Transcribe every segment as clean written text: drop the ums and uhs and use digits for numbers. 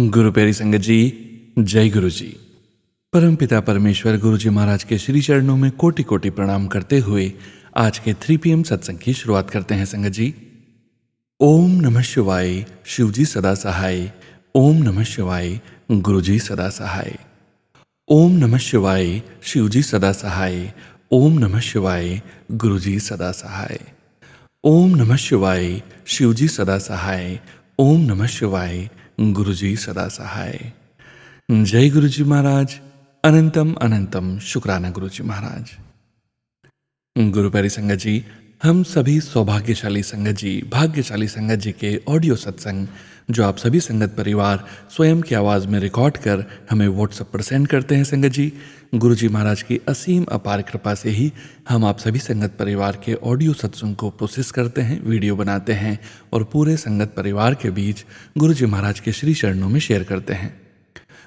गुरु प्यारी संगत जी, जय गुरु जी। परमपिता परमेश्वर गुरु जी महाराज के श्री चरणों में कोटि कोटि प्रणाम करते हुए आज के 3 PM सत्संग की शुरुआत करते हैं संगत जी। ओम नमः शिवाय, शिव जी सदा सहाय। ओम नमः शिवाय, गुरु जी सदा सहाय। ओम नमः शिवाय, शिव जी सदा सहाय। ओम नमः शिवाय, गुरु जी सदा सहाय। ओम नमः शिवाय, शिव जी सदा सहाय। ओम नमः शिवाय, गुरु जी सदा सहाय। जय गुरु जी महाराज। अनंतम अनंतम शुक्राना गुरु जी महाराज। गुरु प्यारी संगत जी, हम सभी सौभाग्यशाली संगत जी, भाग्यशाली संगत जी के ऑडियो सत्संग जो आप सभी संगत परिवार स्वयं की आवाज़ में रिकॉर्ड कर हमें व्हाट्सएप पर सेंड करते हैं संगत जी। गुरु जी महाराज की असीम अपार कृपा से ही हम आप सभी संगत परिवार के ऑडियो सत्संग को प्रोसेस करते हैं, वीडियो बनाते हैं और पूरे संगत परिवार के बीच गुरु जी महाराज के श्री चरणों में शेयर करते हैं।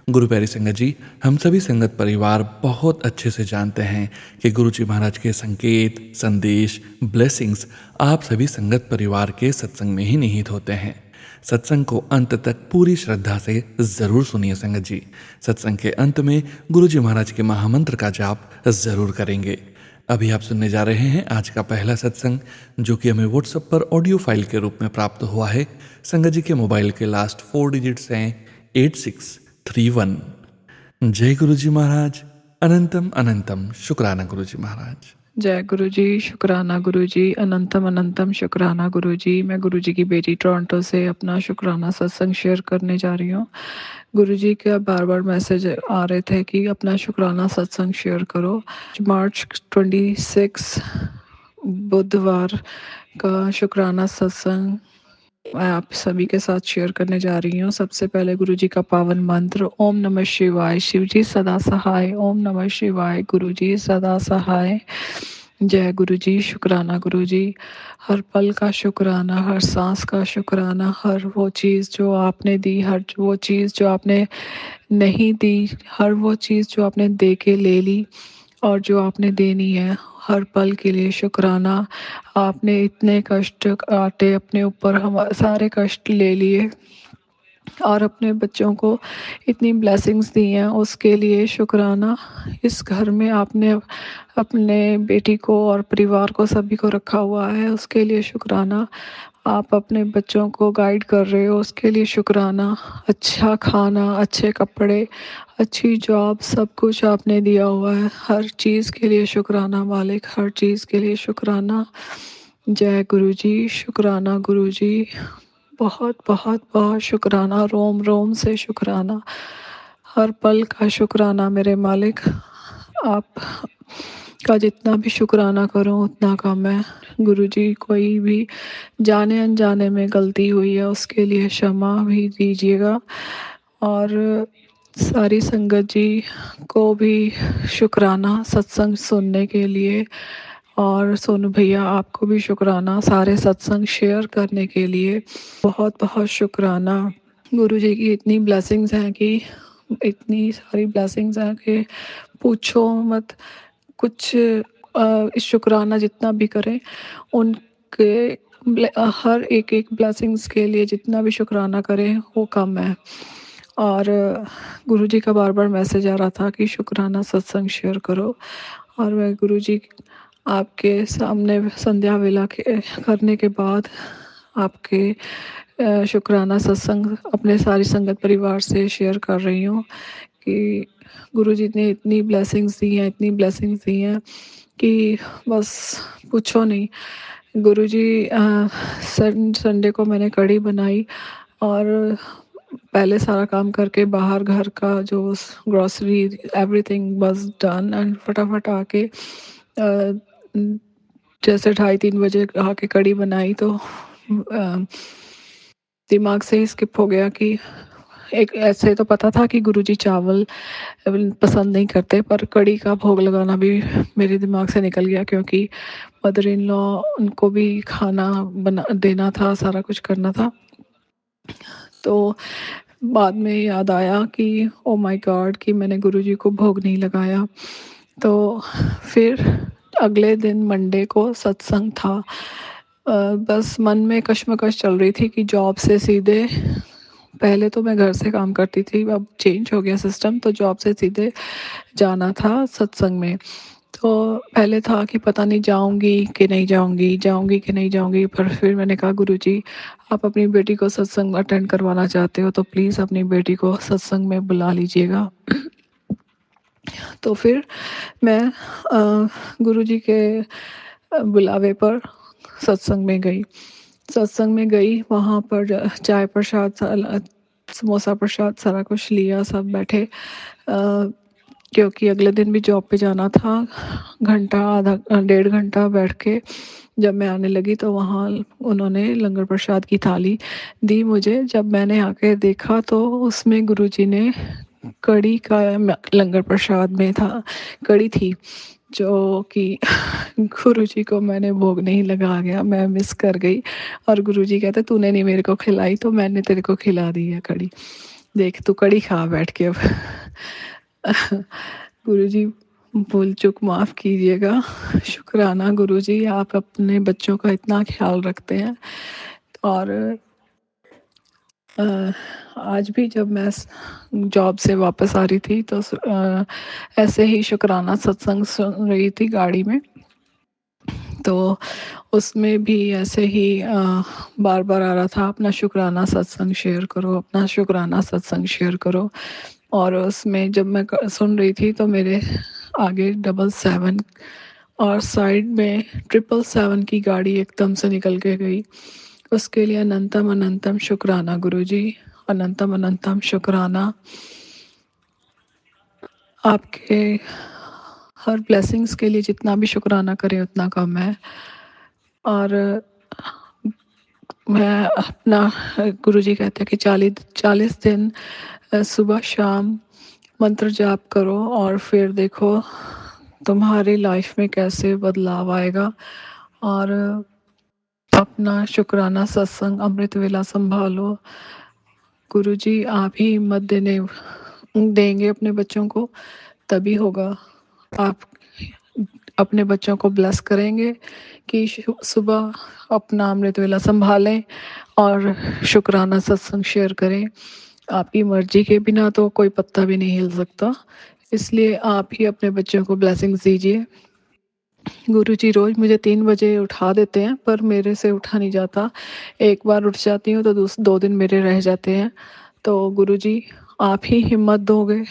गुरु प्यारी संगत जी, हम सभी संगत परिवार बहुत अच्छे से जानते हैं कि गुरु जी महाराज के संकेत, संदेश, ब्लेसिंग्स आप सभी संगत परिवार के सत्संग में ही निहित होते हैं। सत्संग को अंत तक पूरी श्रद्धा से जरूर सुनिए संगत जी। सत्संग के अंत में गुरु जी महाराज के महामंत्र का जाप जरूर करेंगे। अभी आप सुनने जा रहे हैं आज का पहला सत्संग, जो कि हमें व्हाट्सएप पर ऑडियो फाइल के रूप में प्राप्त हुआ है। संगत जी के मोबाइल के लास्ट 4 डिजिट्स हैं 8631। जय गुरु जी महाराज। अनंतम अनंतम शुक्राना गुरु जी महाराज। जय गुरु जी, शुक्राना गुरु जी, अनंतम अनंतम शुक्राना गुरु जी। मैं गुरु जी की बेटी टोरंटो से अपना शुक्राना सत्संग शेयर करने जा रही हूँ। गुरु जी का बार बार मैसेज आ रहे थे कि अपना शुक्राना सत्संग शेयर करो। मार्च 26 बुधवार का शुक्राना सत्संग मैं आप सभी के साथ शेयर करने जा रही हूँ। सबसे पहले गुरु जी का पावन मंत्र ओम नमः शिवाय, शिव जी सदा सहाय। ओम नमः शिवाय, गुरु जी सदा सहाय। जय गुरु जी, शुक्राना गुरु जी। हर पल का शुक्राना, हर सांस का शुक्राना, हर वो चीज़ जो आपने दी, हर वो चीज़ जो आपने नहीं दी, हर वो चीज़ जो आपने दे के ले ली और जो आपने देनी है, हर पल के लिए शुक्राना। आपने इतने कष्ट काटे अपने ऊपर, हम सारे कष्ट ले लिए और अपने बच्चों को इतनी ब्लेसिंग्स दी हैं, उसके लिए शुक्राना। इस घर में आपने अपने बेटी को और परिवार को सभी को रखा हुआ है, उसके लिए शुक्राना। आप अपने बच्चों को गाइड कर रहे हो, उसके लिए शुक्राना। अच्छा खाना, अच्छे कपड़े, अच्छी जॉब, सब कुछ आपने दिया हुआ है। हर चीज़ के लिए शुक्राना मालिक, हर चीज़ के लिए शुक्राना। जय गुरु जी, शुक्राना गुरु जी। बहुत बहुत बहुत शुक्राना, रोम रोम से शुक्राना, हर पल का शुक्राना मेरे मालिक। आप का जितना भी शुक्राना करूं उतना कम है। गुरु जी, कोई भी जाने अनजाने में गलती हुई है उसके लिए क्षमा भी दीजिएगा। और सारी संगत जी को भी शुक्राना सत्संग सुनने के लिए। और सोनू भैया, आपको भी शुक्राना सारे सत्संग शेयर करने के लिए। बहुत बहुत शुक्राना। गुरु जी की इतनी ब्लेसिंग्स हैं कि इतनी सारी ब्लेसिंग्स हैं कि पूछो मत। कुछ शुक्राना जितना भी करें उनके हर एक एक ब्लेसिंग्स के लिए जितना भी शुक्राना करें वो कम है। और गुरु जी का बार बार मैसेज आ रहा था कि शुक्राना सत्संग शेयर करो। और मैं गुरु जी आपके सामने संध्या वेला के करने के बाद आपके शुक्राना सत्संग अपने सारी संगत परिवार से शेयर कर रही हूँ कि गुरु जी ने इतनी ब्लेसिंग्स दी हैं, इतनी ब्लेसिंग्स दी हैं कि बस पूछो नहीं। गुरु जी संडे को मैंने कढ़ी बनाई और पहले सारा काम करके बाहर घर का जो grocery everything was done and फटाफट आके जैसे 2:30-3 बजे आके कढ़ी बनाई तो दिमाग से ही स्किप हो गया कि एक ऐसे तो पता था कि गुरुजी चावल पसंद नहीं करते, पर कढ़ी का भोग लगाना भी मेरे दिमाग से निकल गया क्योंकि मदर इन लॉ उनको भी खाना बना देना था, सारा कुछ करना था। तो बाद में याद आया कि ओ माय गॉड कि मैंने गुरुजी को भोग नहीं लगाया। तो फिर अगले दिन मंडे को सत्संग था। बस मन में कश्मकश चल रही थी कि जॉब से सीधे पहले तो मैं घर से काम करती थी, अब चेंज हो गया सिस्टम, तो जॉब से सीधे जाना था सत्संग में। तो पहले था कि पता नहीं जाऊँगी कि नहीं जाऊँगी, जाऊँगी कि नहीं जाऊँगी, पर फिर मैंने कहा गुरुजी, आप अपनी बेटी को सत्संग अटेंड करवाना चाहते हो तो प्लीज़ अपनी बेटी को सत्संग में बुला लीजिएगा। तो फिर मैं गुरुजी के बुलावे पर सत्संग में गई। सत्संग में गई, वहाँ पर चाय प्रसाद समोसा प्रसाद सारा कुछ लिया, सब बैठे क्योंकि अगले दिन भी जॉब पे जाना था। घंटा आधा 1.5 घंटा बैठ के जब मैं आने लगी तो वहाँ उन्होंने लंगर प्रसाद की थाली दी मुझे। जब मैंने आके देखा तो उसमें गुरुजी ने कढ़ी का लंगर प्रसाद में था, कढ़ी थी, जो कि गुरुजी को मैंने भोग नहीं लगा गया, मैं मिस कर गई। और गुरुजी कहते तूने नहीं मेरे को खिलाई तो मैंने तेरे को खिला दी है कढ़ी, देख तू कढ़ी खा बैठ के अब। गुरुजी भूल चूक माफ़ कीजिएगा। शुक्राना गुरुजी, आप अपने बच्चों का इतना ख्याल रखते हैं। और आज भी जब मैं जॉब से वापस आ रही थी तो ऐसे ही शुक्राना सत्संग सुन रही थी गाड़ी में, तो उसमें भी ऐसे ही बार बार आ रहा था अपना शुक्राना सत्संग शेयर करो, अपना शुक्राना सत्संग शेयर करो। और उसमें जब मैं सुन रही थी तो मेरे आगे 777 और साइड में 777 की गाड़ी एकदम से निकल के गई। उसके लिए अनंतम अनंतम शुक्राना गुरुजी, अनंतम अनंतम शुक्राना। आपके हर ब्लेसिंग्स के लिए जितना भी शुक्राना करें उतना कम है। और मैं अपना गुरुजी कहते हैं कि 40 दिन सुबह शाम मंत्र जाप करो और फिर देखो तुम्हारी लाइफ में कैसे बदलाव आएगा। और अपना शुक्राना सत्संग अमृत वेला संभालो। गुरुजी आप ही हिम्मत देंगे अपने बच्चों को, तभी होगा। आप अपने बच्चों को ब्लेस करेंगे कि सुबह अपना अमृत वेला संभालें और शुक्राना सत्संग शेयर करें। आपकी मर्जी के बिना तो कोई पत्ता भी नहीं हिल सकता, इसलिए आप ही अपने बच्चों को ब्लेसिंग्स दीजिए। गुरुजी रोज़ मुझे 3 बजे उठा देते हैं पर मेरे से उठा नहीं जाता। एक बार उठ जाती हूँ तो 2 दिन मेरे रह जाते हैं। तो गुरुजी आप ही हिम्मत दोगे,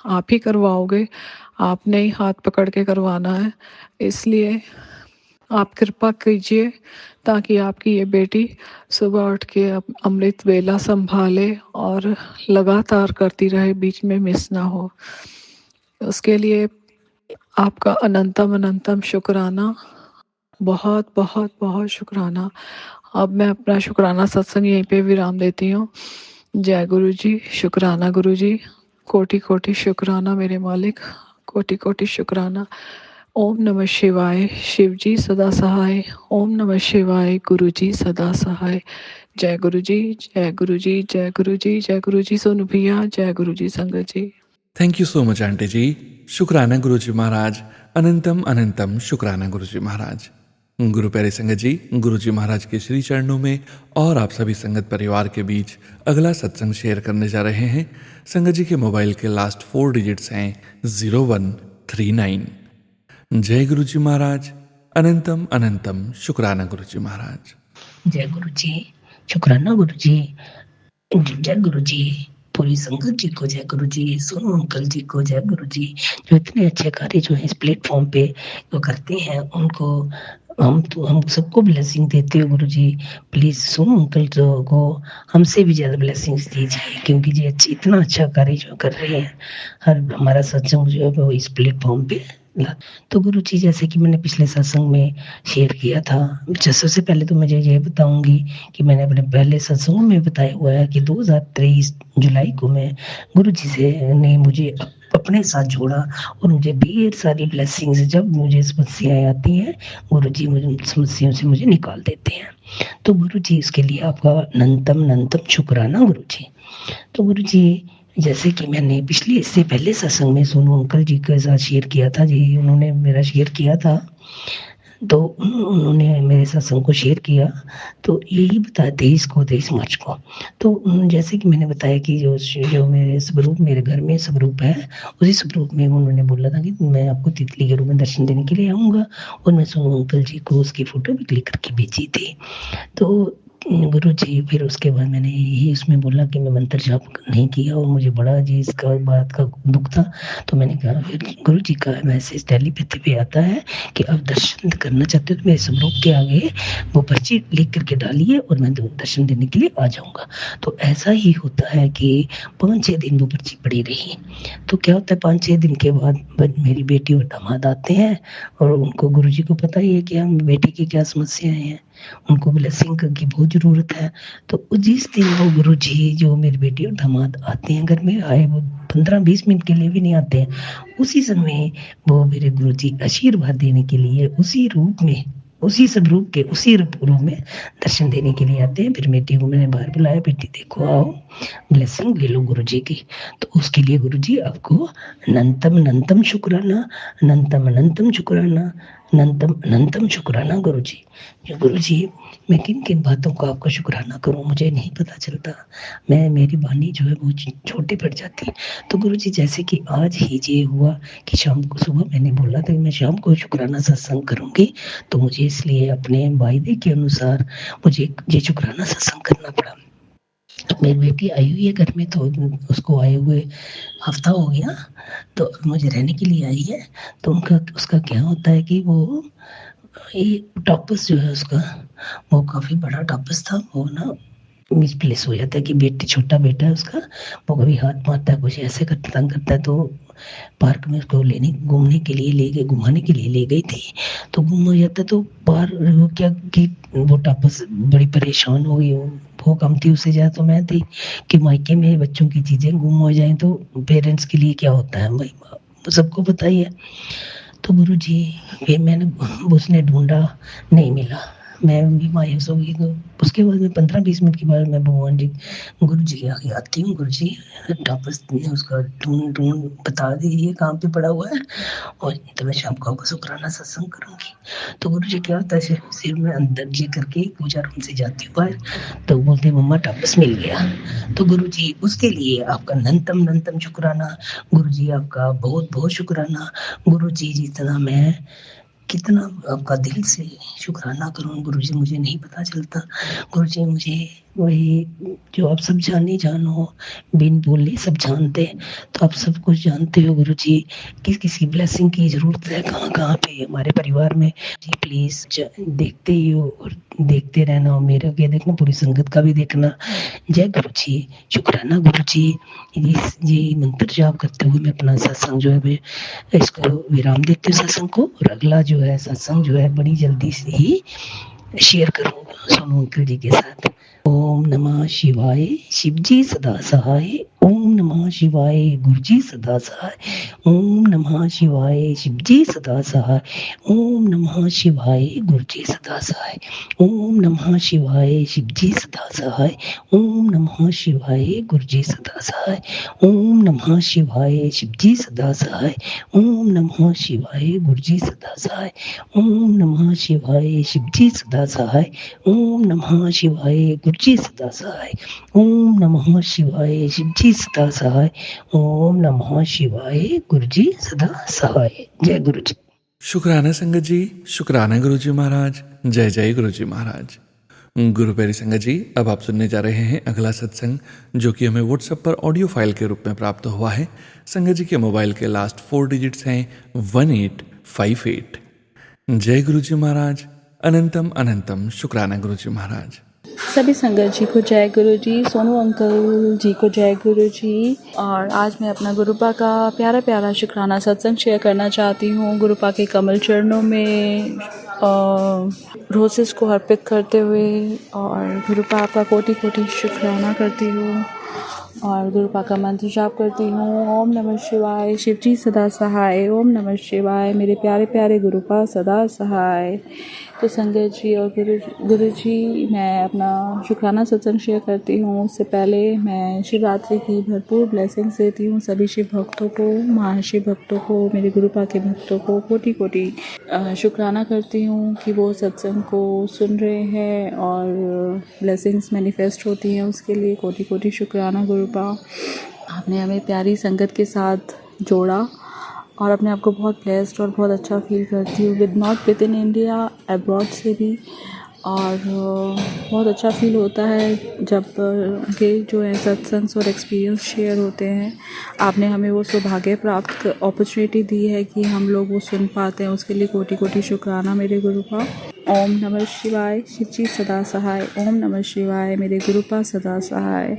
आप ही करवाओगे, आपने ही हाथ पकड़ के करवाना है, इसलिए आप कृपा कीजिए ताकि आपकी ये बेटी सुबह उठ के अमृत वेला संभाले और लगातार करती रहे, बीच में मिस ना हो। उसके लिए आपका अनंतम अनंतम शुक्राना, बहुत बहुत बहुत शुक्राना। अब मैं अपना शुक्राना सत्संग यहीं पे विराम देती हूँ। जय गुरु जी, शुक्राना गुरु जी, कोटि कोटि शुक्राना मेरे मालिक, कोटि कोटि शुक्राना। ओम नमः शिवाय, शिव जी सदा सहाय। ओम नमः शिवाय, गुरु जी सदा सहाय। जय गुरु जी, जय गुरु जी, जय गुरु जी, जय गुरु जी सोनू भैया, जय गुरु जी संगत जी। Thank you so much aunty ji. शुक्राना गुरुजी महाराज, अनंतम अनंतम शुक्राना गुरुजी महाराज। गुरु प्यारे संगत जी, गुरुजी महाराज के श्री चरणों में और आप सभी संगत परिवार के बीच अगला सत्संग शेयर करने जा रहे हैं। संगत जी के मोबाइल के लास्ट 4 डिजिट्स हैं 0139। जय गुरुजी महाराज, अनंतम अनंतम शुक्राना गुरुजी महाराज। जय गुरु जी, शुक्राना गुरु जी, जय गुरु जी, पूरी संगत जी को जय गुरु जी, सोनू अंकल जी को जय गुरु जी, जो इतने अच्छे कार्य जो है इस प्लेटफॉर्म पे जो करते हैं उनको हम सबको ब्लेसिंग देते हो गुरु जी। प्लीज सोनू अंकल को हमसे भी ज्यादा ब्लेसिंग्स दीजिए, क्योंकि जी इतना अच्छा कार्य जो कर रहे हैं, हर हमारा सत्संग जो है वो इस प्लेटफॉर्म पे। तो गुरु जी जैसे कि मैंने पिछले सत्संग में शेयर किया था, सबसे पहले तो मुझे ये बताऊंगी कि मैंने अपने पहले सत्संगों में बताया हुआ है कि 2023 जुलाई को मैं गुरु जी से ने मुझे अपने साथ जोड़ा और मुझे ढेर सारी ब्लेसिंग्स, जब मुझे समस्याएं आती हैं गुरु जी मुझे समस्याओं से मुझे निकाल देते हैं। तो गुरु जी इसके लिए आपका अनंतम शुक्राना गुरु जी। तो गुरु जी जैसे कि मैंने पिछले इससे पहले सत्संग में सोनू अंकल जी के साथ शेयर किया था जी, उन्होंने मेरा शेयर किया था तो उन्होंने मेरे सत्संग को शेयर किया, तो यही बताया 23 मार्च को। तो जैसे कि मैंने बताया कि जो मेरे स्वरूप मेरे घर में स्वरूप है, उसी स्वरूप में उन्होंने बोला था कि मैं आपको तितली के रूप में दर्शन देने के लिए आऊँगा, और मैं सोनू अंकल जी को उसकी फ़ोटो भी क्लिक करके भेजी थी। तो गुरुजी फिर उसके बाद मैंने यही उसमें बोला कि मैं मंत्र जाप नहीं किया, और मुझे बड़ा जी इसका बात का दुःख था। तो मैंने कहा फिर गुरुजी का मैसेज टेलीपैथी पे आता है कि आप दर्शन करना चाहते हो तो मेरे स्वरूप के आगे वो पर्ची लिख करके डालिए और मैं दर्शन देने के लिए आ जाऊँगा। तो ऐसा ही होता है कि 5-6 दिन वो पर्ची पड़ी रही। तो क्या होता है 5-6 दिन के बाद मेरी बेटी और दामाद आते हैं, और उनको गुरुजी को पता ही है कि हम बेटी की क्या समस्याएँ हैं। उनको ब्लेसिंग की बहुत ज़रूरत है। तो जिस दिन वो गुरुजी जो मेरी बेटी और दामाद आते हैं घर में, आए वो 15-20 मिनट के लिए भी नहीं आते हैं, उसी समय वो मेरे गुरुजी आशीर्वाद देने के लिए उसी रूप में, उसी स्वरूप के उसी रूप में दर्शन देने के लिए आते हैं। फिर बेटी को मैंने बाहर बुलाया, बेटी देखो आओ, ब्लेसिंग ले लो गुरुजी की। तो उसके लिए गुरुजी आपको अनंतम अनंतम शुक्राना, अनंतम अनंतम शुक्राना, अनंतम अनंतम शुक्राना गुरुजी। गुरुजी, मैं किन-किन बातों का आपका शुक्राना करूँ, मुझे नहीं पता चलता। मेरी वाणी जो है वो छोटी पड़ जाती है। तो गुरुजी जैसे कि आज ही ये हुआ कि शाम को सुबह मैंने बोला था कि मैं शाम को शुक्राना सत्संग करूँगी, तो मुझे इसलिए अपने वायदे के अनुसार मुझे ये शुक्राना सत्संग करना पड़ा। तो मेरी बेटी आई हुई है घर में, तो उसको आए हुए हफ्ता हो गया, तो मुझे रहने के लिए आई है। तो उनका उसका क्या होता है कि वो ये टॉपस जो है उसका, वो काफ़ी बड़ा टॉपस था, वो ना मिसप्लेस हो जाता है कि बेटी छोटा बेटा है उसका, वो कभी हाथ मारता है, कुछ ऐसे करता तंग करता है। तो पार्क में उसको लेने घूमने के लिए ले गए, घुमाने के लिए ले गई थी, तो गुम हो जाता है। तो बाहर वो क्या कि वो टापस बड़ी परेशान हो गई, वो कम थी उससे ज़्यादा तो मैं थी कि मायके में बच्चों की चीज़ें गुम हो जाएं तो पेरेंट्स के लिए क्या होता है भाई, सबको पता ही है। तो गुरुजी फिर मैंने उसने ढूँढा, नहीं मिला। मैं भी मायूस हो गई। तो उसके बाद में 15-20 मिनट के बाद मैं भगवान जी गुरुजी के आगे आती हूँ। गुरुजी वापस उसका ढूँढ बता दीजिए कहाँ पे पड़ा हुआ है, और तो मैं शाम को आपका शुक्राना सत्संग करूँगी। तो गुरुजी क्या होता है, फिर मैं अंदर जी करके पूजा रूम से जाती हूँ बाहर, तो बोलते मम्मा वापस मिल गया। तो गुरुजी उसके लिए आपका अनंतम अनंतम शुक्राना। गुरुजी आपका बहुत बहुत शुक्राना। गुरुजी जितना मैं कितना आपका दिल से शुक्राना करूँ गुरुजी, मुझे नहीं पता चलता। गुरुजी मुझे वही जो आप सब जाने जानो, बिन बोले सब जानते, तो आप सब कुछ जानते हो गुरुजी, किस किसी ब्लेसिंग की ज़रूरत है कहाँ-कहाँ पे हमारे परिवार में। जी प्लीज़ देखते ही हो और देखते रहना, और मेरा क्या देखना, पूरी संगत का भी देखना। जय गुरुजी, शुक्राना गुरुजी। ये मंत्र जाप करते हुए मैं अपना सत्संग जो है मैं इसको विराम देते हैं सत्संग को, और अगला जो है सत्संग जो है बड़ी जल्दी से ही शेयर करूँगा सोनू अंकल जी के साथ। ओम नमः शिवाय, शिव जी सदा सहाय। ओम नमः शिवाय, गुरु जी सदा सहाय। ओम नमः शिवाय, शिव जी सदा सहाय। ओम नमः शिवाय, गुरु जी सदा सहाय। ओम नमः शिवाय, शिव जी सदा सहाय। ओम नमः शिवाय, गुरु जी सदा सहाय। ओम नमः शिवाय, शिव जी सदा सहाय। ओम नमः शिवाय, गुरु जी सदा सहाय। ओम नमः शिवाय, शिव जी सदा सहाय। ओम नमः शिवाय, गुरु जी सदा सहाय। ओम नमः शिवाय, शिव जी सदा सहाय। ओम नमः शिवाय, गुरु जी सदा सहाय। जय गुरु जी। शुक्राना संगत जी, शुक्राना गुरुजी महाराज। जय जय गुरुजी महाराज। गुरु प्यारी संगत जी, अब आप सुनने जा रहे हैं अगला सत्संग, जो कि हमें व्हाट्सएप पर ऑडियो फाइल के रूप में प्राप्त हुआ है। संगत जी के मोबाइल के लास्ट 4 डिजिट्स हैं 1858। जय गुरुजी महाराज। अनंतम अनंतम शुक्राना गुरुजी महाराज। सभी संगत जी को जय गुरु जी, सोनू अंकल जी को जय गुरु जी। और आज मैं अपना गुरुपा का प्यारा प्यारा शुक्राना सत्संग शेयर करना चाहती हूँ। गुरुपा के कमल चरणों में रोसेस को अर्पित करते हुए, और गुरुपा का कोटि कोटि शुक्राना करती हूँ, और गुरुपा का मंत्र जाप करती हूँ। ओम नमः शिवाय, शिव जी सदा सहाय। ओम नमः शिवाय, मेरे प्यारे प्यारे गुरुपा सदा सहाय। तो संगत जी और गुरु जी, मैं अपना शुक्राना सत्संग शेयर करती हूँ। उससे पहले मैं शिवरात्रि की भरपूर ब्लेसिंग्स देती हूँ सभी शिव भक्तों को, महाशिव भक्तों को, मेरे गुरुपा के भक्तों को कोटि कोटि शुक्राना करती हूँ कि वो सत्संग को सुन रहे हैं और ब्लेसिंग्स मैनिफेस्ट होती हैं उसके लिए कोटि कोटि शुक्राना गुरुपा। आपने हमें प्यारी संगत के साथ जोड़ा और अपने आप को बहुत ब्लेस्ड और बहुत अच्छा फील करती हूँ विद इन इंडिया, अब्रॉड से भी। और बहुत अच्छा फील होता है जब उनके जो है सत्संग और एक्सपीरियंस शेयर होते हैं। आपने हमें वो सौभाग्य प्राप्त अपॉर्चुनिटी दी है कि हम लोग वो सुन पाते हैं, उसके लिए कोटि कोटि शुक्राना मेरे गुरुपा। ओम नमः शिवाय, शिव जी सदा सहाय। ओम नमः शिवाय, मेरे गुरुपा सदा सहाय।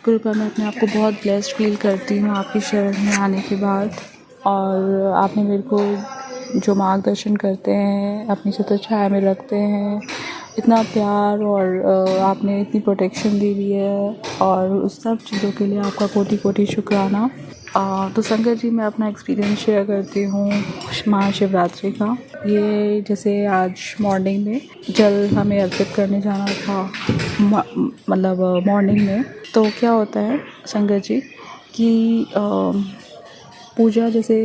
गुरुपा, मैं अपने आप को बहुत ब्लेस्ड फील करती हूँ आपकी शरण में आने के बाद। और आपने मेरे को जो मार्गदर्शन करते हैं, अपनी छत्र छाया में रखते हैं, इतना प्यार और आपने इतनी प्रोटेक्शन दी हुई है और उस सब चीज़ों के लिए आपका कोटि कोटि शुक्राना। तो संगत जी, मैं अपना एक्सपीरियंस शेयर करती हूँ महाशिवरात्रि का। ये जैसे आज मॉर्निंग में जल हमें अर्पित करने जाना था, मतलब मॉर्निंग में। तो क्या होता है संगत जी कि पूजा जैसे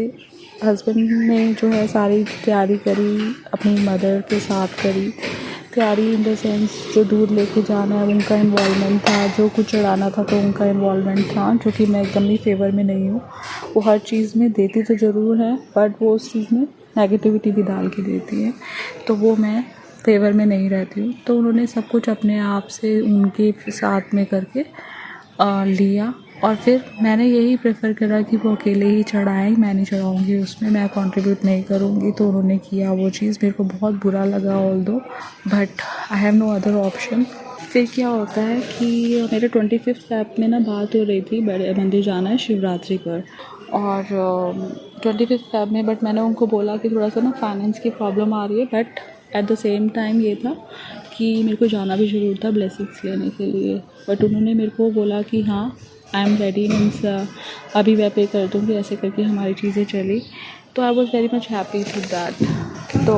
हस्बैंड ने जो है सारी तैयारी करी, अपनी मदर के साथ करी तैयारी, इन द सेंस जो दूध लेके जाना है उनका इन्वॉल्वमेंट था, जो कुछ चढ़ाना था तो उनका इन्वॉल्वमेंट था, जो कि मैं एकदम भी फेवर में नहीं हूँ। वो हर चीज़ में देती तो ज़रूर है बट वो उस चीज़ में नेगेटिविटी भी डाल के देती है, तो वो मैं फेवर में नहीं रहती हूँ। तो उन्होंने सब कुछ अपने आप से उनके साथ में करके लिया और फिर मैंने यही प्रेफर करा कि वो अकेले ही चढ़ाएं, मैं नहीं चढ़ाऊँगी उसमें, मैं कंट्रीब्यूट नहीं करूँगी। तो उन्होंने किया वो चीज़, मेरे को बहुत बुरा लगा although, but I have no other option. फिर क्या होता है कि मेरे 25 फ़ेब में ना बात हो रही थी बड़े मंदिर जाना है शिवरात्रि पर, और 25 फ़ेब में, बट मैंने उनको बोला कि थोड़ा सा ना फाइनेंस की प्रॉब्लम आ रही है, but at the same time ये था कि मेरे को जाना भी ज़रूर था ब्लेसिंग्स लेने के लिए। बट उन्होंने मेरे को बोला कि हाँ आई एम रेडी, मीन्स अभी मैं पे कर दूँगी, ऐसे करके हमारी चीज़ें चली। तो I was very much happy with that. तो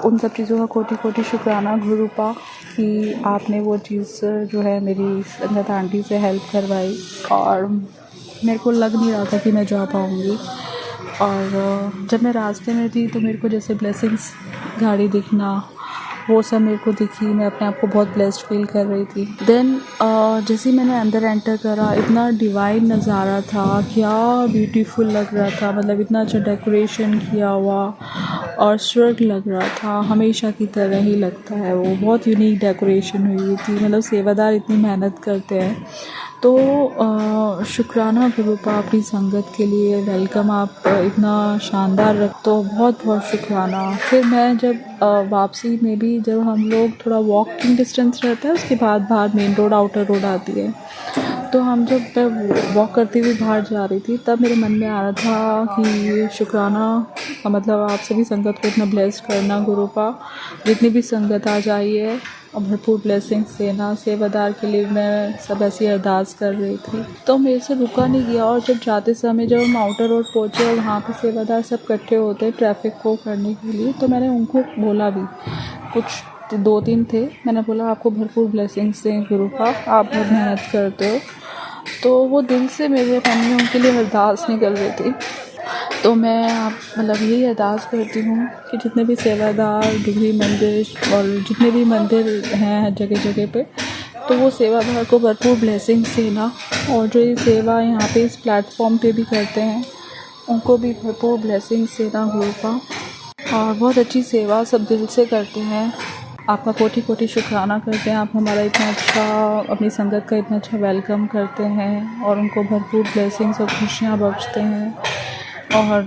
उन सब चीज़ों का कोटि कोटि शुक्राना गुरुपा कि आपने वो चीज़ जो है मेरी संगत आंटी से हेल्प करवाई और मेरे को लग नहीं रहा था कि मैं जा पाऊँगी। और जब मैं रास्ते में थी तो मेरे को जैसे ब्लेसिंग्स गाड़ी दिखना वो सब मेरे को दिखी, मैं अपने आप को बहुत ब्लेस्ड फील कर रही थी। देन जैसे ही मैंने अंदर एंटर करा, इतना डिवाइन नज़ारा था, क्या ब्यूटीफुल लग रहा था, मतलब इतना अच्छा डेकोरेशन किया हुआ और स्वर्ग लग रहा था, हमेशा की तरह ही लगता है वो। बहुत यूनिक डेकोरेशन हुई थी, मतलब सेवादार इतनी मेहनत करते हैं। तो शुक्राना गुरुपा अपनी संगत के लिए, वेलकम, आप इतना शानदार रख, तो बहुत बहुत शुक्राना। फिर मैं जब वापसी में भी जब हम लोग थोड़ा वॉकिंग डिस्टेंस रहता है, उसके बाद बाहर मेन रोड, आउटर रोड आती है, तो हम जब वॉक करती हुई बाहर जा रही थी तब मेरे मन में आ रहा था कि शुक्राना, मतलब आप सभी संगत को इतना ब्लेस करना गुरुपा, जितनी भी संगत आ जाई है और भरपूर ब्लेसिंग्स देना। सेवादार के लिए मैं सब ऐसी अरदास कर रही थी, तो मेरे से रुका नहीं गया। और जब जाते समय जब हम आउटर रोड पहुँचे और वहाँ पे सेवादार सब इकट्ठे होते हैं ट्रैफिक को करने के लिए, तो मैंने उनको बोला भी, कुछ 2-3 थे, मैंने बोला आपको भरपूर ब्लेसिंग्स दें गुरुपा, आप बहुत मेहनत करते हो। तो वो दिल से मेरे मन में उनके लिए अरदास निकल रही थी। तो मैं आप मतलब यही अरदास करती हूँ कि जितने भी सेवादार, डिग्री मंदिर और जितने भी मंदिर हैं जगह जगह पे, तो वो सेवादार को भरपूर ब्लेसिंग्स देना, और जो ये सेवा यहाँ पे इस प्लेटफॉर्म पे भी करते हैं उनको भी भरपूर ब्लेसिंग्स देना गुरुपा। और बहुत अच्छी सेवा सब दिल से करते हैं, आपका कोटि कोटि शुक्राना करते हैं। आप हमारा इतना अच्छा, अपनी संगत का इतना अच्छा वेलकम करते हैं और उनको भरपूर ब्लेसिंग्स और खुशियाँ बख्शते हैं। और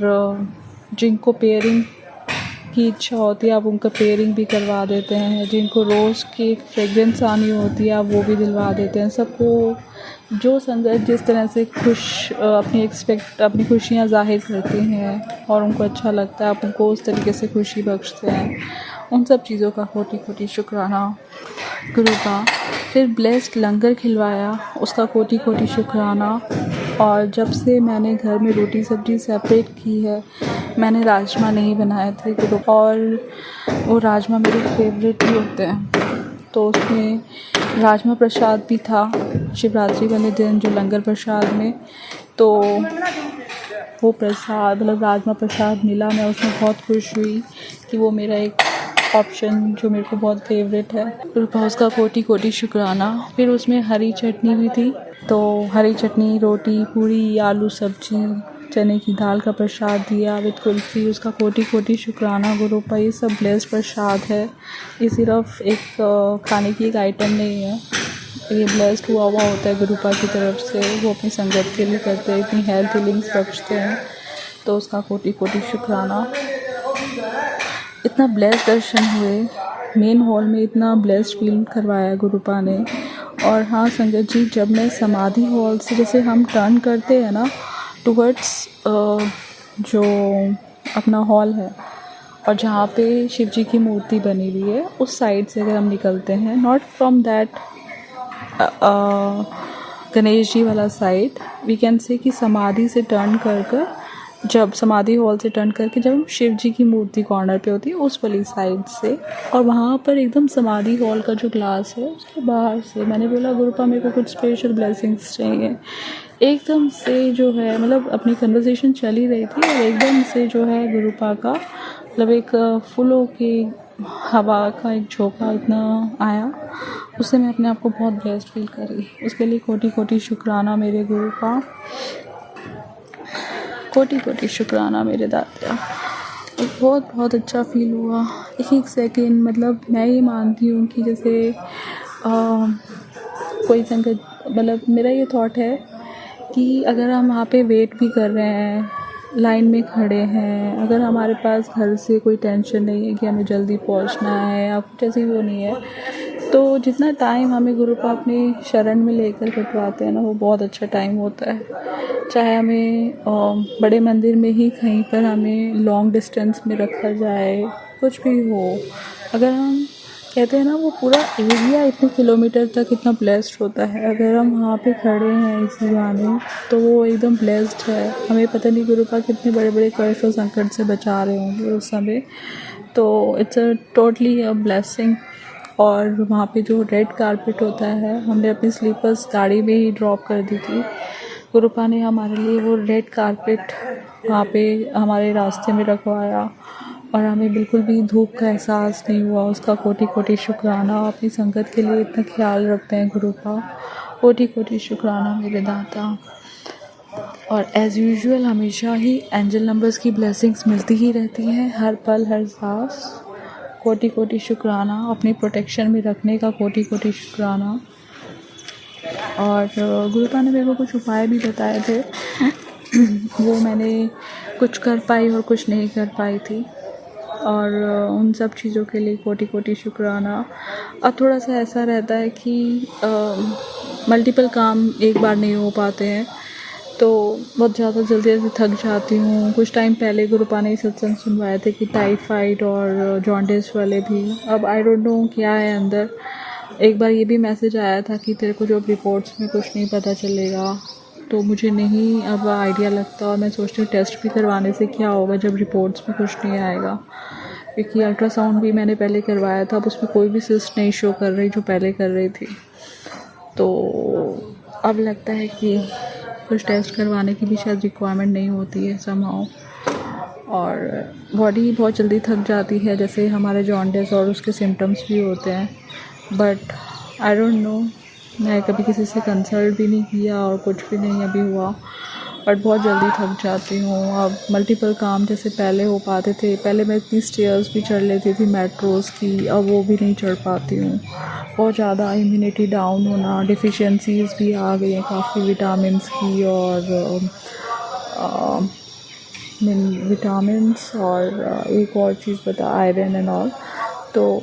जिनको पेयरिंग की इच्छा होती है आप उनका पेयरिंग भी करवा देते हैं, जिनको रोज़ की एक फ्रेगरेंस आनी होती है आप वो भी दिलवा देते हैं। सबको जो संगत जिस तरह से अपनी खुशियाँ ज़ाहिर करती हैं और उनको अच्छा लगता है, आप उनको उस तरीके से खुशी बख्शते हैं। उन सब चीज़ों का कोटि कोटि शुक्राना। गुरुपा। फिर ब्लेस्ड लंगर खिलवाया, उसका कोटि कोटि शुक्राना। और जब से मैंने घर में रोटी सब्ज़ी सेपरेट की है, मैंने राजमा नहीं बनाए थे गुरुपा, और वो राजमा मेरे फेवरेट भी होते हैं। तो उसमें राजमा प्रसाद भी था शिवरात्रि वाले दिन, जो लंगर प्रसाद में। तो वो प्रसाद मतलब राजमा प्रसाद मिला, मैं उसमें बहुत खुश हुई कि वो मेरा एक ऑप्शन जो मेरे को बहुत फेवरेट है। फिर उसका कोटि कोटि शुक्राना। फिर उसमें हरी चटनी भी थी, तो हरी चटनी, रोटी, पूरी, आलू सब्जी, चने की दाल का प्रसाद दिया विद कुल्फ़ी, उसका कोटि कोटि शुक्राना गुरुपा। ये सब ब्लेस्ड प्रसाद है, ये सिर्फ एक खाने की एक आइटम नहीं है, ये ब्लेस्ड हुआ होता है गुरुपा की तरफ से। वो अपनी संगत के लिए करते हैं, इतनी हेल्थ हीलिंग्स बख्शते हैं, तो उसका कोटि कोटि शुक्राना। इतना ब्लेस्ड दर्शन हुए, मेन हॉल में इतना ब्लेस्ड फील करवाया गुरुपा ने। और हाँ संगत जी, जब मैं समाधि हॉल से जैसे हम टर्न करते हैं ना टुवर्ड्स जो अपना हॉल है, और जहाँ पे शिव जी की मूर्ति बनी हुई है, उस साइड से अगर हम निकलते हैं, not from that Ganesh ji वाला साइड, वी कैन से कि समाधि से टर्न कर जब समाधि हॉल से टर्न करके जब हम शिव जी की मूर्ति कॉर्नर पे होती है उस वाली साइड से, और वहाँ पर एकदम समाधि हॉल का जो ग्लास है उसके बाहर से मैंने बोला गुरुपा मेरे को कुछ स्पेशल ब्लेसिंग्स चाहिए। एकदम से जो है, मतलब अपनी कन्वर्सेशन चल ही रही थी और एकदम से जो है गुरुपा का मतलब एक फूलों की हवा का एक झोंका इतना आया, उससे मैं अपने आप को बहुत ब्लेस्ड फील करी। उसके लिए कोटि कोटि शुक्राना मेरे गुरुपा, कोटि कोटि शुक्राना मेरे दाता। बहुत बहुत अच्छा फील हुआ। एक एक सेकेंड, मतलब मैं ये मानती हूँ कि जैसे कोई संगत, मतलब मेरा ये थॉट है कि अगर हम वहाँ पे वेट भी कर रहे हैं, लाइन में खड़े हैं, अगर हमारे पास घर से कोई टेंशन नहीं है कि हमें जल्दी पहुँचना है या कुछ ऐसी वो नहीं है, तो जितना टाइम हमें गुरुपा अपने शरण में लेकर कटवाते हैं ना, वो बहुत अच्छा टाइम होता है। चाहे हमें बड़े मंदिर में ही कहीं पर हमें लॉन्ग डिस्टेंस में रखा जाए, कुछ भी हो, अगर हम कहते हैं ना वो पूरा एरिया इतने किलोमीटर तक इतना ब्लेस्ड होता है, अगर हम वहाँ पे खड़े हैं इसी बहाने तो वो एकदम ब्लेस्ड है। हमें पता नहीं गुरुपा कितने बड़े बड़े कष्ट और संकट से बचा रहे होंगे उस समय, तो it's a totally a blessing. और वहाँ पे जो रेड कारपेट होता है, हमने अपनी स्लीपर्स गाड़ी में ही ड्रॉप कर दी थी, गुरुपा ने हमारे लिए वो रेड कारपेट वहाँ पे हमारे रास्ते में रखवाया और हमें बिल्कुल भी धूप का एहसास नहीं हुआ। उसका कोटि कोटि शुक्राना। अपनी संगत के लिए इतना ख्याल रखते हैं गुरुपा, कोटि कोटि शुक्राना मेरे दाता। और एज़ यूजुअल हमेशा ही एंजल नंबर्स की ब्लेसिंग्स मिलती ही रहती हैं, हर पल हर सांस। कोटि कोटि शुक्राना, अपनी प्रोटेक्शन में रखने का कोटि कोटि शुक्राना। और गुरुपा ने मेरे को कुछ उपाय भी बताए थे वो मैंने कुछ कर पाई और कुछ नहीं कर पाई थी, और उन सब चीज़ों के लिए कोटि कोटि शुक्राना। अब थोड़ा सा ऐसा रहता है कि मल्टीपल काम एक बार नहीं हो पाते हैं, तो बहुत ज़्यादा जल्दी थक जाती हूँ। कुछ टाइम पहले गुरुपा ने सत्संग सुनवाए थे कि टाइफाइड और जॉन्डिस वाले भी, अब आई डोंट नो क्या है अंदर। एक बार ये भी मैसेज आया था कि तेरे को जो रिपोर्ट्स में कुछ नहीं पता चलेगा, तो मुझे नहीं अब आइडिया लगता, और मैं सोचती हूँ टेस्ट भी करवाने से क्या होगा जब रिपोर्ट्स में कुछ नहीं आएगा, क्योंकि अल्ट्रासाउंड भी मैंने पहले करवाया था, अब उसमें कोई भी सिस्ट नहीं शो कर रही जो पहले कर रही थी। तो अब लगता है कि कुछ टेस्ट करवाने की भी शायद रिक्वायरमेंट नहीं होती है समहाउ। और बॉडी बहुत जल्दी थक जाती है, जैसे हमारे जॉन्डिस और उसके सिम्टम्स भी होते हैं, बट आई डोंट नो, मैं कभी किसी से कंसल्ट भी नहीं किया और कुछ भी नहीं अभी हुआ, बट बहुत जल्दी थक जाती हूँ। अब मल्टीपल काम जैसे पहले हो पाते थे, पहले मैं इतनी स्टेयर्स भी चढ़ लेती थी मेट्रोज़ की, अब वो भी नहीं चढ़ पाती हूँ। बहुत ज़्यादा इम्यूनिटी डाउन होना, डिफिशियंसीज़ भी आ गई हैं काफ़ी विटामिन्स की, और विटामिन्स और एक और चीज़ बता, आयरन एंड ऑल। तो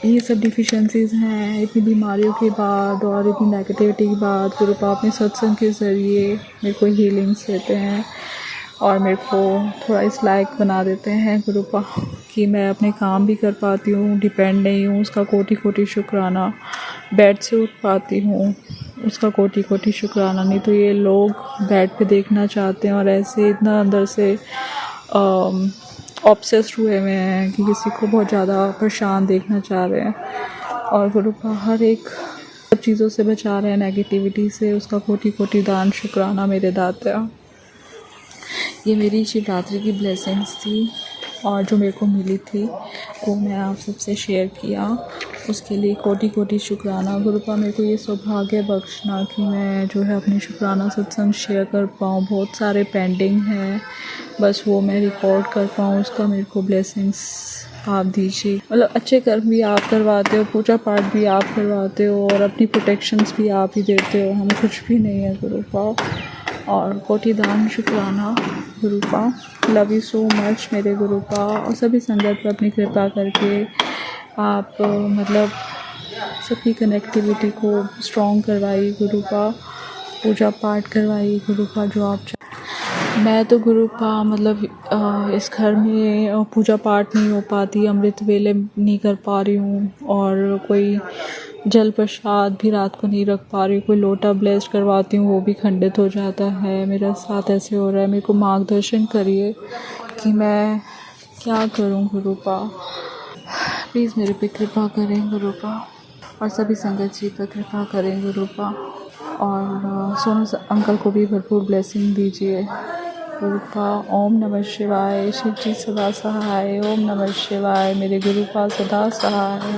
ये सब डिफिशियंसीज़ हैं इतनी बीमारियों के बाद और इतनी नेगेटिविटी के बाद। गुरुपा अपने सत्संग के ज़रिए मेरे को हीलिंग्स देते हैं, और मेरे को थोड़ा इस लायक बना देते हैं गुरुपा कि मैं अपने काम भी कर पाती हूँ, डिपेंड नहीं हूँ। उसका कोटि कोटि शुक्राना। बेड से उठ पाती हूँ, उसका कोटि कोटि शुक्राना। नहीं तो ये लोग बेड पे देखना चाहते हैं और ऐसे इतना अंदर से ऑब्सेस्ड हुए हुए हैं कि किसी को बहुत ज़्यादा परेशान देखना चाह रहे हैं। और गुरुपा हर एक सब चीज़ों से बचा रहे हैं, नेगेटिविटी से। उसका कोटि कोटि दान शुक्राना मेरे दाता। ये मेरी शिवरात्रि की ब्लेसिंग्स थी और जो मेरे को मिली थी वो मैं आप सबसे शेयर किया, उसके लिए कोटि कोटि शुक्राना। गुरुपा मेरे को ये सौभाग्य बख्शना कि मैं जो है अपनी शुक्राना सत्संग शेयर कर पाऊँ। बहुत सारे पेंडिंग हैं, बस वो मैं रिकॉर्ड कर पाऊँ, उसका मेरे को ब्लेसिंग्स आप दीजिए। मतलब अच्छे कर्म भी आप करवाते हो, पूजा पाठ भी आप करवाते हो और अपनी प्रोटेक्शंस भी आप ही देते हो। हम कुछ भी नहीं है गुरुपा। और कोटि दान शुक्राना गुरुपा। लव यू सो मच मेरे गुरुपा। और सभी संगत पर अपनी कृपा करके आप मतलब सबकी कनेक्टिविटी को स्ट्रॉन्ग करवाइए गुरुपा। पूजा पाठ करवाइए गुरुपा जो आप मैं तो गुरुपा मतलब इस घर में पूजा पाठ नहीं हो पाती, अमृत वेले नहीं कर पा रही हूँ और कोई जल प्रसाद भी रात को नहीं रख पा रही हूँ। कोई लोटा ब्लेस करवाती हूँ वो भी खंडित हो जाता है। मेरे साथ ऐसे हो रहा है, मेरे को मार्गदर्शन करिए कि मैं क्या करूँ गुरुपा। प्लीज़ मेरे पे कृपा करें गुरुपा और सभी संगत जी पर कृपा करें गुरुपा। और सोनू अंकल को भी भरपूर ब्लेसिंग दीजिए गुरुपा। ओम नमः शिवाय। शिव जी सदा सहाय। ओम नमः शिवाय। मेरे गुरुपा सदा सहाय।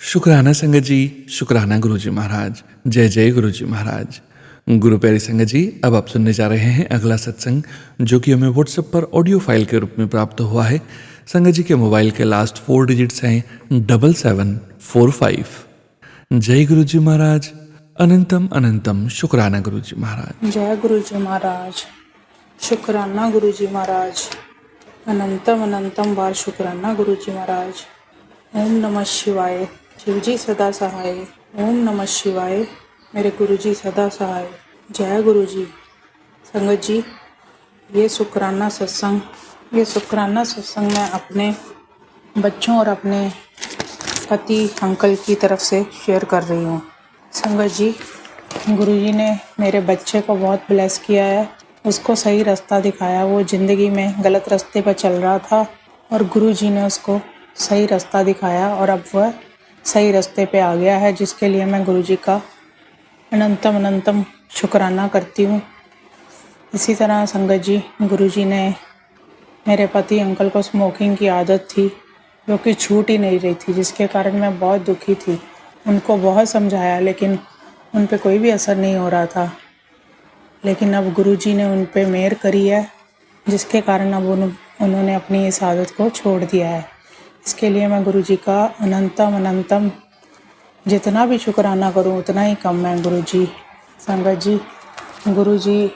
शुक्राना संगत जी, शुक्राना गुरुजी महाराज। जय जय गुरुजी महाराज। गुरु प्यारी संगत जी, अब आप सुनने जा रहे हैं अगला सत्संग जो कि हमें व्हाट्सएप पर ऑडियो फाइल के रूप में प्राप्त हुआ है। संगत जी के मोबाइल के लास्ट 4 डिजिट्स हैं 7745। जय गुरुजी महाराज। अनंतम अनंतम शुक्राना गुरुजी महाराज। जय गुरु जी महाराज। शुक्राना गुरु जी महाराज। अनंतम अनंतम बार शुक्राना गुरु जी महाराज। ओम नमः शिवाय। शिव जी सदा सहाय। ओम नमः शिवाय। मेरे गुरु जी सदा सहाय। जय गुरु जी। संगत जी, ये शुक्राना सत्संग मैं अपने बच्चों और अपने पति अंकल की तरफ से शेयर कर रही हूँ। संगत जी, गुरुजी ने मेरे बच्चे को बहुत ब्लेस किया है, उसको सही रास्ता दिखाया। वो ज़िंदगी में गलत रास्ते पर चल रहा था और गुरुजी ने उसको सही रास्ता दिखाया और अब वह सही रास्ते पे आ गया है, जिसके लिए मैं गुरुजी का अनंतम अनंतम शुक्राना करती हूँ। इसी तरह संगत जी, गुरुजी ने मेरे पति अंकल को स्मोकिंग की आदत थी जो कि छूट ही नहीं रही थी, जिसके कारण मैं बहुत दुखी थी। उनको बहुत समझाया लेकिन उन पे कोई भी असर नहीं हो रहा था। लेकिन अब गुरुजी ने उन पे मेहर करी है, जिसके कारण अब उन्होंने अपनी इस आदत को छोड़ दिया है। इसके लिए मैं गुरुजी का अनंतम अनंतम जितना भी शुक्राना करूं उतना ही कम है गुरुजी। संगत जी, गुरुजी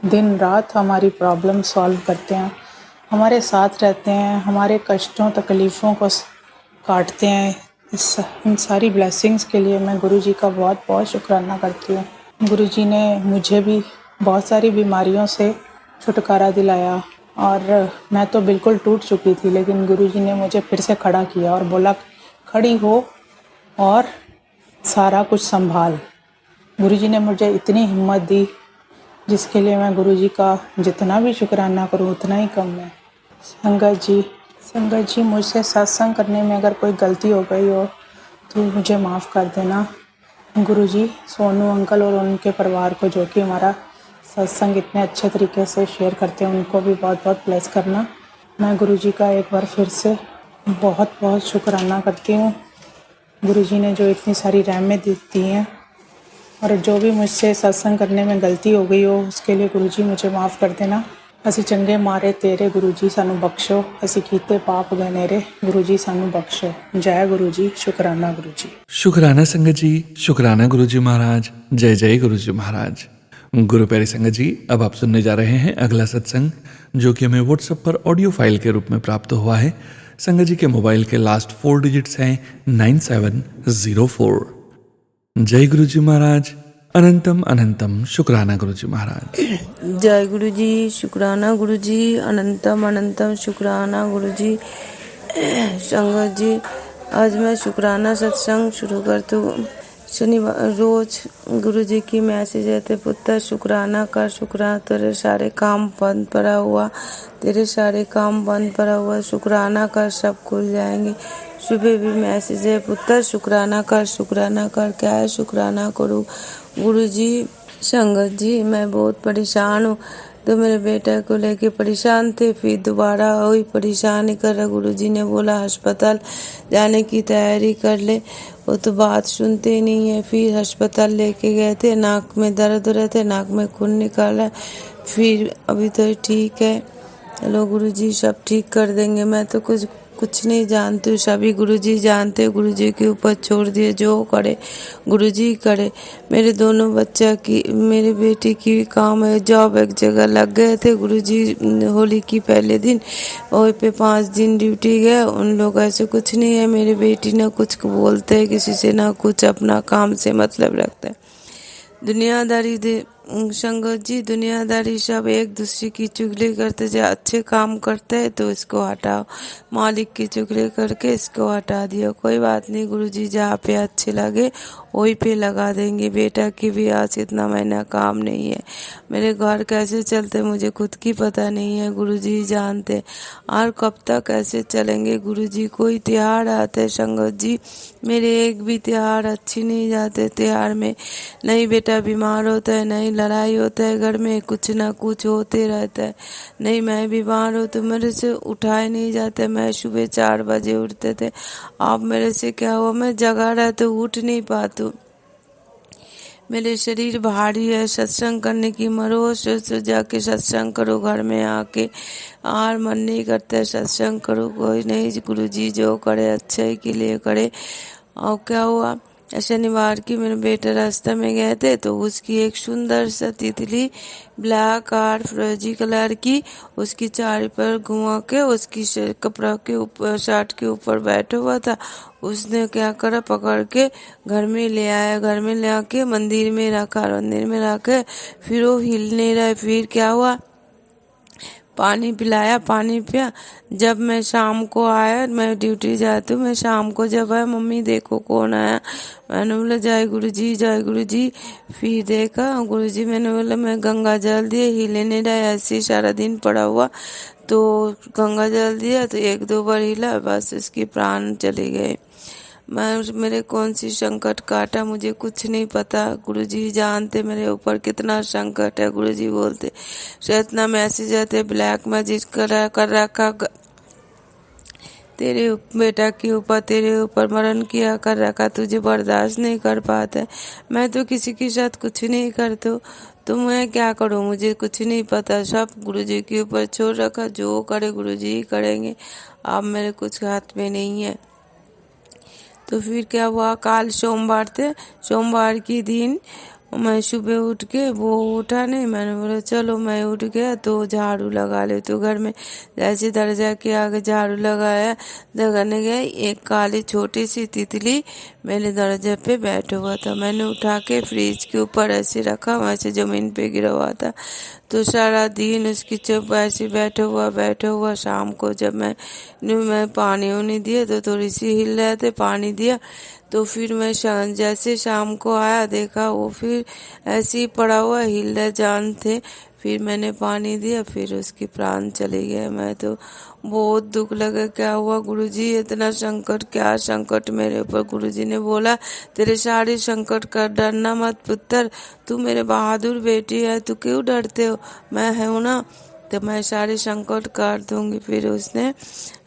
दिन रात हमारी प्रॉब्लम सॉल्व करते हैं, हमारे साथ रहते हैं, हमारे कष्टों तकलीफ़ों को काटते हैं। इन सारी ब्लेसिंग्स के लिए मैं गुरुजी का बहुत बहुत शुक्राना करती हूँ। गुरुजी ने मुझे भी बहुत सारी बीमारियों से छुटकारा दिलाया और मैं तो बिल्कुल टूट चुकी थी, लेकिन गुरुजी ने मुझे फिर से खड़ा किया और बोला खड़ी हो और सारा कुछ संभाल। गुरुजी ने मुझे इतनी हिम्मत दी, जिसके लिए मैं गुरुजी का जितना भी शुक्राना करूँ उतना ही कम है। संगत जी, मुझसे सत्संग करने में अगर कोई गलती हो गई हो तो मुझे माफ़ कर देना। गुरुजी, सोनू अंकल और उनके परिवार को जो कि हमारा सत्संग इतने अच्छे तरीके से शेयर करते हैं, उनको भी बहुत बहुत ब्लेस करना। मैं गुरुजी का एक बार फिर से बहुत बहुत शुक्राना करती हूँ। गुरुजी ने जो इतनी सारी रहमतें दी हैं और जो भी मुझसे सत्संग करने में गलती हो गई हो उसके लिए गुरुजी मुझे माफ़ कर देना। ਅਸੀਂ ਚੰਗੇ ਮਾਰੇ ਤੇਰੇ ਗੁਰੂ ਜੀ ਸਾਨੂੰ ਬਖਸ਼ੋ, ਅਸੀਂ ਕੀਤੇ ਪਾਪ ਗਨੇਰੇ गुरु जी सानू बख्शो। जय गुरु जी। शुक्राना गुरु जी। शुक्राना संगत जी, शुक्राना गुरु जी महाराज। जय जय गुरु जी महाराज। गुरु प्यारी संगत जी, अब आप सुनने जा रहे हैं अगला सत्संग जो कि हमें व्हाट्सएप पर ऑडियो फाइल के रूप में प्राप्त हुआ है। संगत जी के मोबाइल के लास्ट 4 डिजिट्स हैं 9704। जय गुरु जी महाराज। अनंतम अनंतम शुक्राना गुरुजी महाराज। जय गुरु जी, शुक्राना गुरु जी, अनंतम अनंतम शुक्राना गुरु जी। संगत जी, आज मैं शुक्राना सत्संग शुरू करती हूँ। शनिवार रोज गुरु जी की मैसेज है, पुत्र शुक्राना कर, शुक्राना तेरे सारे काम बंद पड़ा हुआ, तेरे सारे काम बंद पड़ा हुआ, शुक्राना कर सब खुल जाएंगे। सुबह भी मैसेज है, पुत्र शुक्राना कर, शुक्राना कर। क्या है शुक्राना करूँ गुरु जी? संगत जी, मैं बहुत परेशान हूँ, तो मेरे बेटे को लेके परेशान थे, फिर दोबारा वही परेशान ही कर रहा। गुरु जी ने बोला अस्पताल जाने की तैयारी कर ले, वो तो बात सुनते ही नहीं है। फिर अस्पताल लेके गए थे, नाक में दर्द हो रहे थे, नाक में खून निकाला, फिर अभी तो ठीक है। चलो गुरु जी सब ठीक कर देंगे। मैं तो कुछ नहीं जानती हूँ, सभी गुरुजी जानते। गुरुजी के ऊपर छोड़ दिए, जो करे गुरुजी करे। मेरे दोनों बच्चा की, मेरे बेटी की भी काम है, जॉब एक जगह लग गए थे गुरुजी होली की पहले दिन, वहीं पे 5 दिन ड्यूटी गए। उन लोग ऐसे कुछ नहीं है, मेरी बेटी ना कुछ बोलते है किसी से, ना कुछ अपना काम से मतलब रखता है। दुनियादारी दे संगत जी, दुनियादारी सब एक दूसरे की चुगली करते, जो अच्छे काम करते हैं तो इसको हटाओ, मालिक की चुगली करके इसको हटा दिया। कोई बात नहीं गुरुजी, जहाँ पे अच्छे लगे वही पे लगा देंगे। बेटा की भी आज इतना महीना काम नहीं है, मेरे घर कैसे चलते मुझे खुद की पता नहीं है, गुरुजी जानते। और कब तक कैसे चलेंगे गुरुजी? कोई त्योहार आते हैं संगत जी, मेरे एक भी त्योहार अच्छी नहीं जाते। त्योहार में नहीं बेटा बीमार होता है, नहीं लड़ाई होता है, घर में कुछ ना कुछ होते रहता है, नहीं मैं बीमार हो तो मेरे से उठाए नहीं जाते। मैं सुबह 4 बजे उठते थे, अब मेरे से क्या हुआ, मैं जगा रहा तो उठ नहीं पाती। मेरे शरीर भारी है, सत्संग करने की मरो से जाके सत्संग करो घर में आके, और मन नहीं करता है सत्संग करो। कोई नहीं गुरुजी जो करे अच्छे के लिए करे। और क्या हुआ, शनिवार की मेरे बेटे रास्ते में गए थे, तो उसकी एक सुंदर सा तितली ब्लैक और फिरोजी कलर की उसकी चारी पर घुमा के उसकी कपड़ा के ऊपर, शर्ट के ऊपर बैठा हुआ था। उसने क्या करा, पकड़ के घर में ले आया, घर में ले आके मंदिर में रखा, मंदिर में रखे, फिर वो हिल नहीं रहा। फिर क्या हुआ, पानी पिलाया, पानी पिया। जब मैं शाम को आया, मैं ड्यूटी जाती हूँ, मैं शाम को जब आया, मम्मी देखो कौन आया। मैंने बोला जय गुरु जी, जय गुरु जी। फिर देखा गुरु जी, मैंने बोला मैं गंगा जल दिए, हिले नहीं रहा, ऐसे ही सारा दिन पड़ा हुआ। तो गंगा जल दिया तो 1-2 बार हिला, बस उसकी प्राण चले गए। मेरे कौन सी संकट काटा मुझे कुछ नहीं पता, गुरुजी जानते मेरे ऊपर कितना संकट है। गुरुजी बोलते इतना मैसेज आते, ब्लैक मैजिक कर रखा, तेरे बेटा के ऊपर, तेरे ऊपर मरण किया कर रखा, तुझे बर्दाश्त नहीं कर पाता है। मैं तो किसी के साथ कुछ नहीं करती, तो मैं क्या करूं, मुझे कुछ नहीं पता, सब गुरुजी के ऊपर छोड़ रखा, जो करे गुरुजी ही करेंगे, अब मेरे कुछ हाथ में नहीं है। तो फिर क्या हुआ, काल सोमवार थे, सोमवार की दिन मैं सुबह उठ के, वो उठा नहीं, मैंने बोला चलो मैं उठ गया तो झाड़ू लगा ले। तो घर में जैसे दरजा के आगे झाड़ू लगाया, लगाने गए, एक काली छोटी सी तितली मेरे दरजे पे बैठा हुआ था। मैंने उठा के फ्रिज के ऊपर ऐसे रखा, वैसे जमीन पे गिरा हुआ था। तो सारा दिन उसकी चुप ऐसे बैठा हुआ। शाम को जब मैं पानी उनी दिया तो थोड़ी सी हिल रहे थे, पानी दिया। तो फिर मैं जैसे शाम को आया, देखा वो फिर ऐसे ही पड़ा हुआ, हिल रहे जान थे। फिर मैंने पानी दिया, फिर उसकी प्राण चले गए। मैं तो बहुत दुख लगा, क्या हुआ गुरुजी, इतना संकट, क्या संकट मेरे ऊपर। गुरुजी ने बोला तेरे सारे संकट कर, डरना मत पुत्र, तू मेरे बहादुर बेटी है, तू क्यों डरते हो, मैं हूँ ना, तो मैं सारे संकट काट दूंगी। फिर उसने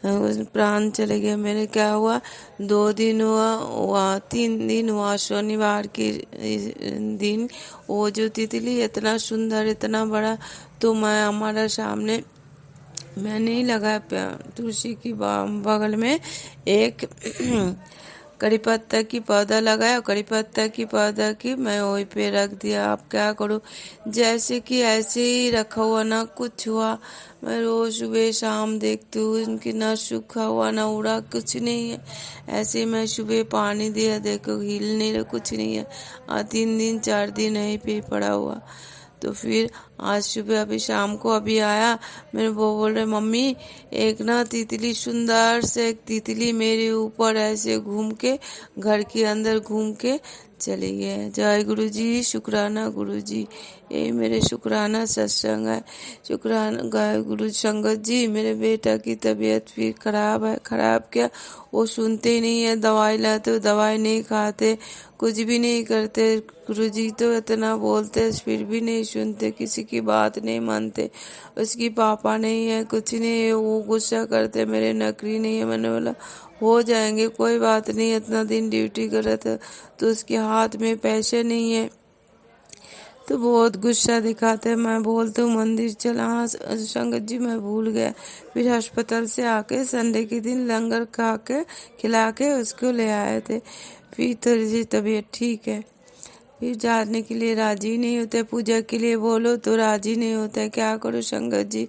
प्राण चले गए मेरे। क्या हुआ, 2 दिन हुआ 3 दिन हुआ। शनिवार के दिन वो जो तितली इतना सुंदर, इतना बड़ा, तो मैं हमारा सामने मैं नहीं लगा, तुलसी की बगल में एक कड़ी पत्ता की पौधा लगाया, कड़ी पत्ता की पौधा की मैं वहीं पे रख दिया। अब क्या करूँ, जैसे कि ऐसे ही रखा हुआ ना कुछ हुआ। मैं रोज सुबह शाम देखती हूँ, इनकी ना सूखा हुआ ना उड़ा, कुछ नहीं है। ऐसे ही मैं सुबह पानी दिया, देखो हिल नहीं रहा, कुछ नहीं है। 3 दिन 4 दिन यहीं पे पड़ा हुआ। तो फिर आज सुबह अभी शाम को अभी आया, मेरे वो बोल रहे मम्मी एक ना तितली, सुंदर से एक तितली मेरे ऊपर ऐसे घूम के घर के अंदर घूम के चली गए। जय गुरु जी, शुक्राना गुरु जी। ये मेरे शुक्राना सत्संग है। शुक्राना गाय गुरु संगत जी। मेरे बेटा की तबीयत फिर खराब है। खराब क्या, वो सुनते ही नहीं है। दवाई लाते, दवाई नहीं खाते, कुछ भी नहीं करते। गुरुजी तो इतना बोलते फिर भी नहीं सुनते, किसी की बात नहीं मानते। उसकी पापा नहीं है, कुछ नहीं है, वो गुस्सा करते, मेरे नौकरी नहीं है। मैंने बोला हो जाएंगे, कोई बात नहीं, इतना दिन ड्यूटी कर रहा था तो उसके हाथ में पैसे नहीं है तो बहुत गुस्सा दिखाते। मैं बोलती हूँ मंदिर चला। हाँ संगत जी मैं भूल गया। फिर अस्पताल से आके संडे के दिन लंगर खा के खिला के उसको ले आए थे। फिर थोड़ी सी तबीयत ठीक है। फिर जाने के लिए राजी नहीं होते, पूजा के लिए बोलो तो राजी नहीं होता है। क्या करो संगत जी,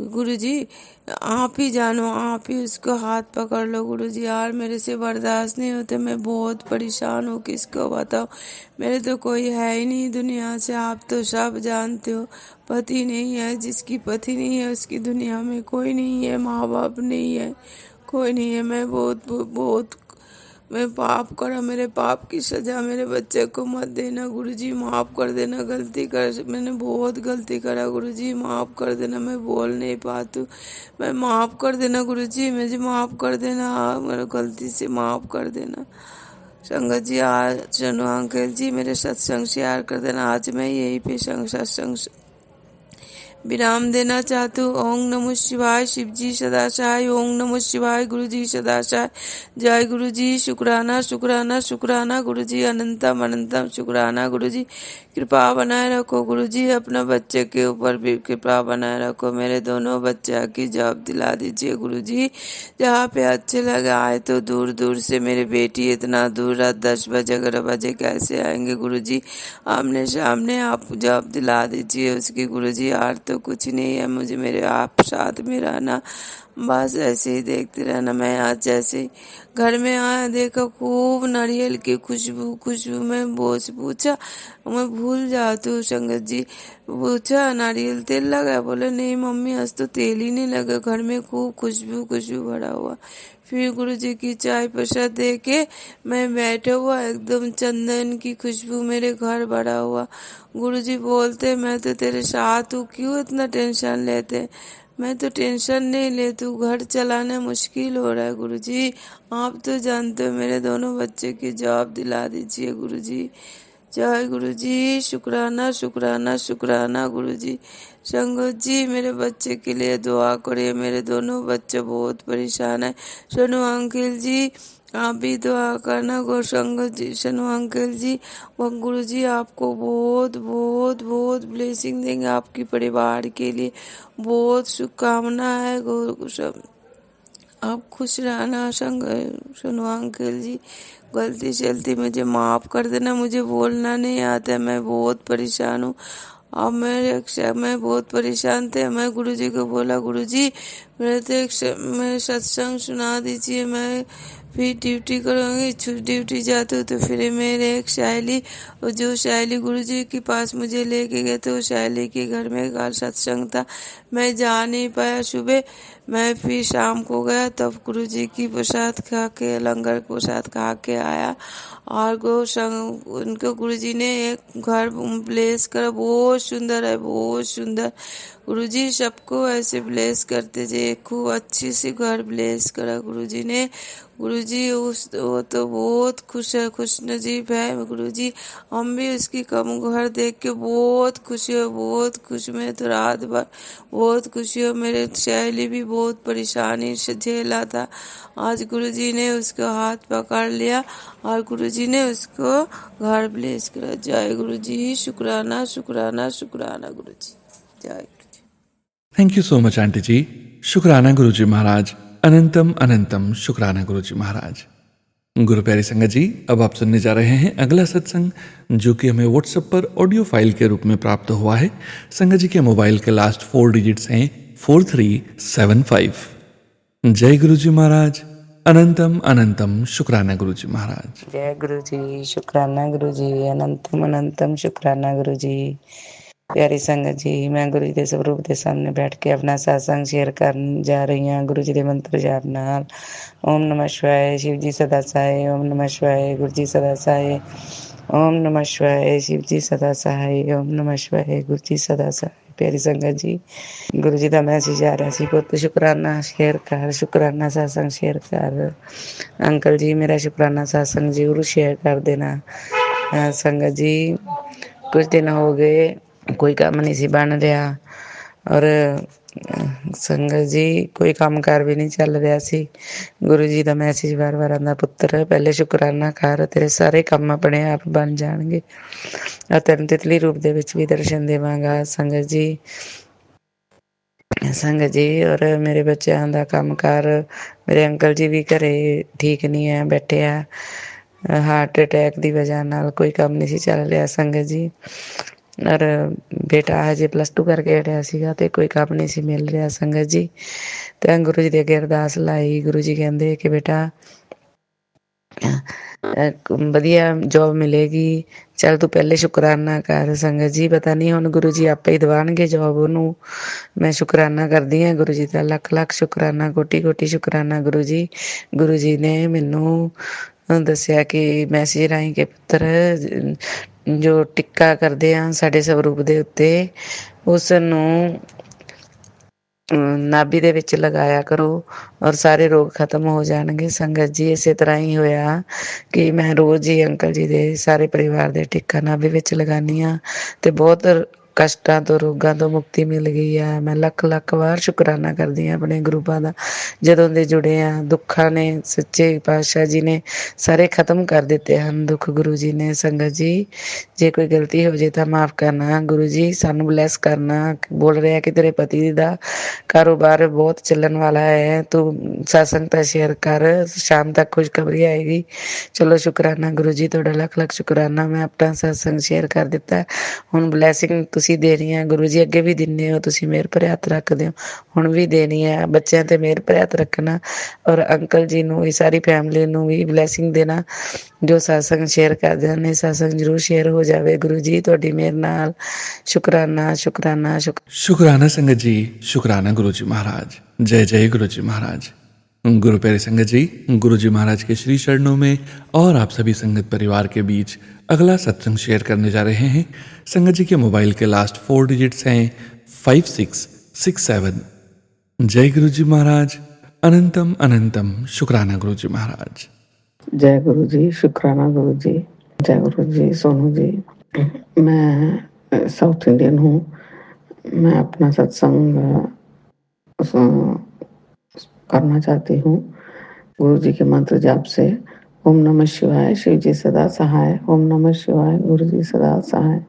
गुरु जी आप ही जानो, आप ही उसको हाथ पकड़ लो गुरु जी। यार मेरे से बर्दाश्त नहीं होते, मैं बहुत परेशान हूँ, किसको बताओ। मेरे तो कोई है ही नहीं दुनिया से, आप तो सब जानते हो। पति नहीं है, जिसकी पति नहीं है उसकी दुनिया में कोई नहीं है, माँ बाप नहीं है, कोई नहीं है। मैं बहुत मैं पाप करा, मेरे पाप की सजा मेरे बच्चे को मत देना गुरुजी, माफ़ कर देना। गलती कर, मैंने बहुत गलती करा गुरुजी, माफ़ कर देना। मैं बोल नहीं पाती, मैं माफ़ कर देना गुरुजी, मुझे माफ़ कर देना, मेरे गलती से माफ़ कर देना। संगत जी आज चलो अंकल जी मेरे सत्संग शेयर कर देना। आज मैं यही पे सत्संग विराम देना चाहती हूँ। ओम नमः शिवाय, शिव जी सदा सहाय। ओम नमः शिवाय, गुरु जी सदा सहाय। जय गुरु जी, शुक्राना शुक्राना शुक्राना गुरु जी, अनंतम अनंतम शुक्राना गुरु जी। कृपा बनाए रखो गुरु जी, अपना बच्चे के ऊपर भी कृपा बनाए रखो। मेरे दोनों बच्चा की जॉब दिला दीजिए गुरु जी। जहाँ पे अच्छे लगे आए तो दूर दूर से, मेरी बेटी इतना दूर रात 10 बजे 11 बजे कैसे आएंगे गुरु जी। आमने सामने आप जॉब दिला दीजिए उसकी गुरु जी। यार तो कुछ नहीं है, मुझे मेरे आप साथ में रहना, बस ऐसे ही देखते रहना। मैं आज जैसे ही घर में आया देखा खूब नारियल की खुशबू में बोझ पूछा, मैं भूल जाती हूँ संगत जी। पूछा नारियल तेल लगा, बोले नहीं मम्मी आज तो तेल ही नहीं लगा, घर में खूब खुशबू भरा हुआ। फिर गुरु जी की चाय प्रसाद दे के मैं बैठा हुआ, एकदम चंदन की खुशबू मेरे घर भरा हुआ। गुरु जी बोलते मैं तो तेरे साथ हूँ, क्यों इतना टेंशन लेते। मैं तो टेंशन नहीं लेती हूँ, घर चलाना मुश्किल हो रहा है गुरु जी। आप तो जानते हो, मेरे दोनों बच्चे की जॉब दिला दीजिए गुरु जी। जय गुरु जी, शुक्राना शुक्राना शुक्राना गुरु जी। संगत जी मेरे बच्चे के लिए दुआ करिए, मेरे दोनों बच्चे बहुत परेशान है। सोनू अंकल जी आप भी दुआ करना गो संगत जी, सोनू अंकल जी। वो गुरु जी आपको बहुत बहुत बहुत ब्लेसिंग देंगे, आपके परिवार के लिए बहुत शुभकामना है गो सब। आप खुश रहना सुनो अंकल जी। गलती शलती मुझे माफ़ कर देना, मुझे बोलना नहीं आता, मैं बहुत परेशान हूँ। अब मैं बहुत परेशान थे। मैं गुरुजी को बोला गुरुजी मेरे तो मेरे सत्संग सुना दीजिए, मैं फिर ड्यूटी करूँगी। ड्यूटी जाती हूँ तो फिर मेरे एक सहेली, जो सहेली गुरुजी के पास मुझे लेके गए थे, वो सहेली के घर में कल सत्संग था, मैं जा नहीं पाया सुबह। मैं फिर शाम को गया, तब गुरुजी की प्रसाद खा के, लंगर प्रसाद खा के आया। और उनको गुरुजी ने एक घर ब्लेस करा, बहुत सुंदर है, बहुत सुंदर। गुरुजी सबको ऐसे ब्लेस करते थे, खूब अच्छी सी घर ब्लेस करा गुरुजी ने। गुरुजी वो तो बहुत खुश है, खुश नजीब है गुरुजी। हम भी उसकी कम घर देख के बहुत खुशी हो, बहुत खुश। में तो रात भर बहुत खुशी हो। मेरे सहेली भी बहुत परेशानी से झेला था, आज गुरुजी ने उसका हाथ पकड़ लिया और गुरुजी ने उसको घर ब्लेस करा। जय गुरुजी, शुक्राना शुक्राना शुक्राना गुरुजी। जय गुरुजी। Thank you so much aunty ji. शुक्राना गुरुजी महाराज। अनंतम अनंतम शुक्राना गुरुजी महाराज। गुरु प्यारी संगत जी, अब आप सुनने जा रहे हैं अगला सत्संग जो कि हमें व्हाट्सएप पर ऑडियो फाइल के रूप में प्राप्त हुआ है। संगत जी के मोबाइल के लास्ट 4 डिजिट्स हैं 4375। जय गुरु जी महाराज, अनंतम अनंतम शुक्राना गुरु जी महाराज। जय गुरु जी, शुक्राना गुरु जी, अनंतम अनंतम शुक्राना गुरु जी। प्यारी संगत जी, मैं गुरु जी के स्वरूप के सामने बैठ के अपना सत्संग शेयर करन जा रही हूँ गुरु जी के मंत्र जाप नाल। ओम नमः शिवाय, शिव जी सदा सहाय। ओम नमः शिवाय, गुरु जी सदा सहाय। ओम नमः शिवाय, शिव जी सदा सहाय। ओम नमः शिवाय, गुरु जी सदा सहाय। प्यारी संगत जी, गुरु जी का मैसेज आ रहा सी, पुੱਤ शुक्राना शेयर कर, शुक्राना सत्संग शेयर कर। अंकल जी मेरा शुक्राना सत्संग जरूर शेयर कर देना। संगत जी, कुछ दिन हो गए कोई काम नहीं सी बन रहा और संगत जी कोई काम कार भी नहीं चल रहा सी। गुरु जी का मैसेज बार बार आंदा, पुत्र पहले शुक्राना कर, तेरे सारे काम अपने आप बन जाएंगे और तेन तितली रूप दे विच भी दर्शन देवांगा। संगत जी और मेरे बच्चों का काम कार, मेरे अंकल जी भी घरे ठीक नहीं है, बैठे है हार्ट अटैक की वजह नाल कोई काम नहीं सी चल रहा। संगत जी और बेटा हजे +2 करके हटिया सीगा ते कोई काम नहीं सी मिल रहा। संगत जी तो गुरु जी दे अगे अरदास लाई। गुरु जी कहते कि बेटा वधिया जॉब मिलेगी, चल तू पहले शुकराना कर। संगत जी पता नहीं हुण गुरु जी आपे ही दवाणगे जॉब ओनू। मैं शुकराना करदी हाँ गुरु जी का, लख लख शुकराना, कोटि कोटि शुकराना गुरु जी। गुरु जी ने मैनू दस्सिया कि मैसेज राही कि पुत्र जो टिक्का करते हैं साडे स्वरूप के उत्ते उस नूं नाभि दे विच लगाया करो और सारे रोग खत्म हो जाएंगे। संगत जी इस तरह ही होया कि मैं रोज़ ही अंकल जी दे सारे परिवार दे टिक्का नाभि विच लगानी हाँ ते बहुत कष्टां तो रोगां तो मुक्ति मिल गई है। मैं लख लख वार शुकराना करदी हाँ अपने गुरुपां दा, जदों दे जुड़े हाँ दुखां ने सच्चे पातशाह जी ने सारे खत्म कर दिते हैं दुख गुरु जी ने। संगत जी जे कोई गलती हो जाए तो माफ़ करना गुरु जी, सानू ब्लैस करना। बोल रहे हैं कि तेरे पति दा कारोबार बहुत चलन वाला है, तू सत्संग पर शेयर कर, शाम तक खुशखबरी आएगी। चलो शुकराना गुरु जी, तुहाडा लख लख शुकराना। मैं अपना सत्संग शेयर कर दिता, हुण ब्लैसिंग तुसीं देनी है गुरु जी, अगे भी दिंदे हो, तुसीं मेहर भरे हत्थ रखदे हो, हुण भी देनी है। बच्चों ते मेहर भरे हत्थ रखना और अंकल जी नूं भी सारी फैमिली नूं भी ब्लैसिंग देना। जो सत्संग शेयर करदे हन सत्संग जरूर शेयर हो जाए गुरु जी, तुहाडी मेहर नाल। शुकराना शुकराना शुक्राना संगत जी, शुक्राना गुरु जी महाराज। जय जय गुरु जी महाराज। गुरु प्यारे संगत जी, गुरु जी महाराज के श्री चरणों में और आप सभी संगत परिवार के बीच अगला सत्संग शेयर करने जा रहे हैं। संगत जी के मोबाइल के लास्ट 4 डिजिट्स हैं 5667। जय गुरु जी महाराज, अनंतम अनंतम शुक्राना गुरु जी महाराज। जय गुरु जी, शुक्राना गुरु जी। जय गुरु जी। सोनू जी, मैं साउथ इंडियन हूँ। मैं अपना सत्संग करना चाहती हूँ गुरु जी के मंत्र जाप से। ओम नमः शिवाय, शिव जी सदा सहाय। ओम नमः शिवाय, गुरु जी सदा सहाय।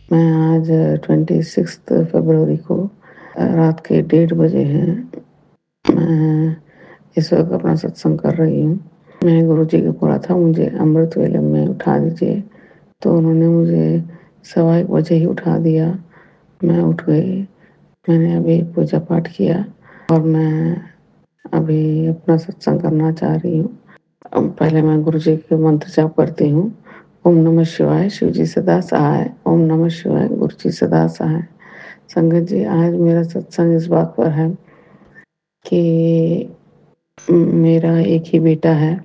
मैं आज 26 फरवरी को रात के 1:30 बजे हैं, मैं इस वक्त अपना सत्संग कर रही हूँ। मैं गुरु जी को बोला था मुझे अमृत वेले में उठा दीजिए, तो उन्होंने मुझे 1:15 बजे ही उठा दिया। मैं उठ गई, मैंने अभी पूजा पाठ किया और मैं अभी अपना सत्संग करना चाह रही हूँ। पहले मैं गुरु जी के मंत्र जाप करती हूँ। ओम नमः शिवाय, शिव जी सदा सहाय। ओम नमः शिवाय, गुरु जी सदा सहाय। संगत जी, आज मेरा सत्संग इस बात पर है कि मेरा एक ही बेटा है,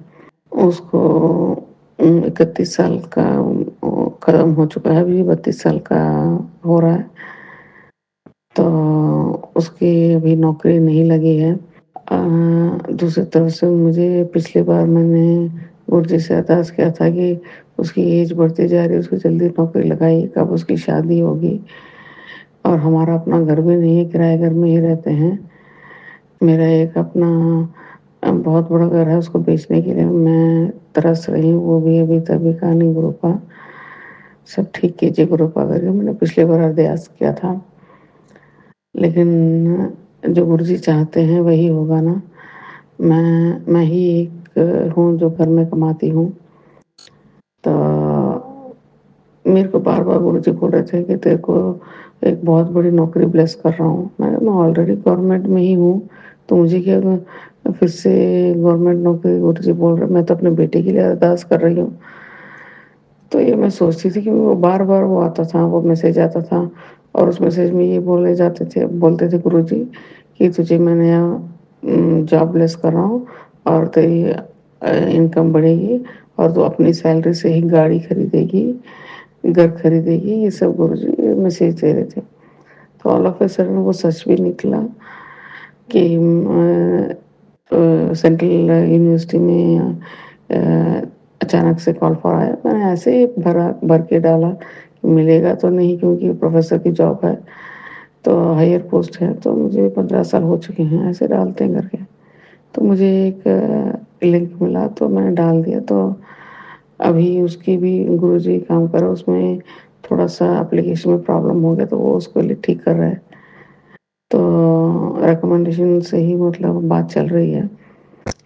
उसको 31 साल का खत्म हो चुका है, अभी 32 साल का हो रहा है, तो उसकी अभी नौकरी नहीं लगी है। दूसरी तरफ से मुझे पिछली बार मैंने गुरु जी से अरदास किया था कि उसकी एज बढ़ती जा रही है, उसको जल्दी नौकरी लगाई, कब उसकी शादी होगी। और हमारा अपना घर भी नहीं है, किराए घर में ही रहते हैं। मेरा एक अपना बहुत बड़ा घर है, उसको बेचने के लिए मैं तरस रही हूँ, वो भी अभी तक बिका नहीं। गुरुपा सब ठीक कीजिए गुरुपा करके मैंने पिछले बार अरदास किया था, लेकिन जो गुरु जी चाहते हैं वही होगा ना। मैं ही एक हूँ जो घर में कमाती हूँ। तो मेरे को बार-बार गुरुजी बोल रहे थे कि तेरे को एक बहुत बड़ी नौकरी ब्लेस कर रहा हूँ। मैंने कहा मैं ऑलरेडी गवर्नमेंट में ही हूँ, तो मुझे क्या फिर से गवर्नमेंट नौकरी गुरुजी बोल रहे, मैं तो अपने बेटे के लिए अरदास कर रही हूँ। तो ये मैं सोचती थी कि वो बार-बार वो आता था, वो मैसेज आता था और उस मैसेज में ये बोलते थे गुरुजी कि तुझे मैं नया जॉब ब्लेस कर रहा हूँ और तेरी इनकम बढ़ेगी और तू अपनी सैलरी से ही गाड़ी खरीदेगी, घर खरीदेगी, ये सब गुरुजी मैसेज दे रहे थे। तो ऑल ऑफ अ सडन वो सच भी निकला कि सेंट्रल यूनिवर्सिटी में अचानक से कॉल फॉर आया। मैंने ऐसे ही भर के डाला कि मिलेगा तो नहीं, क्योंकि प्रोफेसर की जॉब है तो हायर पोस्ट है, तो मुझे 15 साल हो चुके हैं ऐसे डालते हैं करके। तो मुझे एक लिंक मिला तो मैंने डाल दिया। तो अभी उसकी भी गुरुजी काम कर रहे, उसमें थोड़ा सा एप्लीकेशन में प्रॉब्लम हो गया तो वो उसको ठीक कर रहा है। तो रिकमेंडेशन से ही मतलब बात चल रही है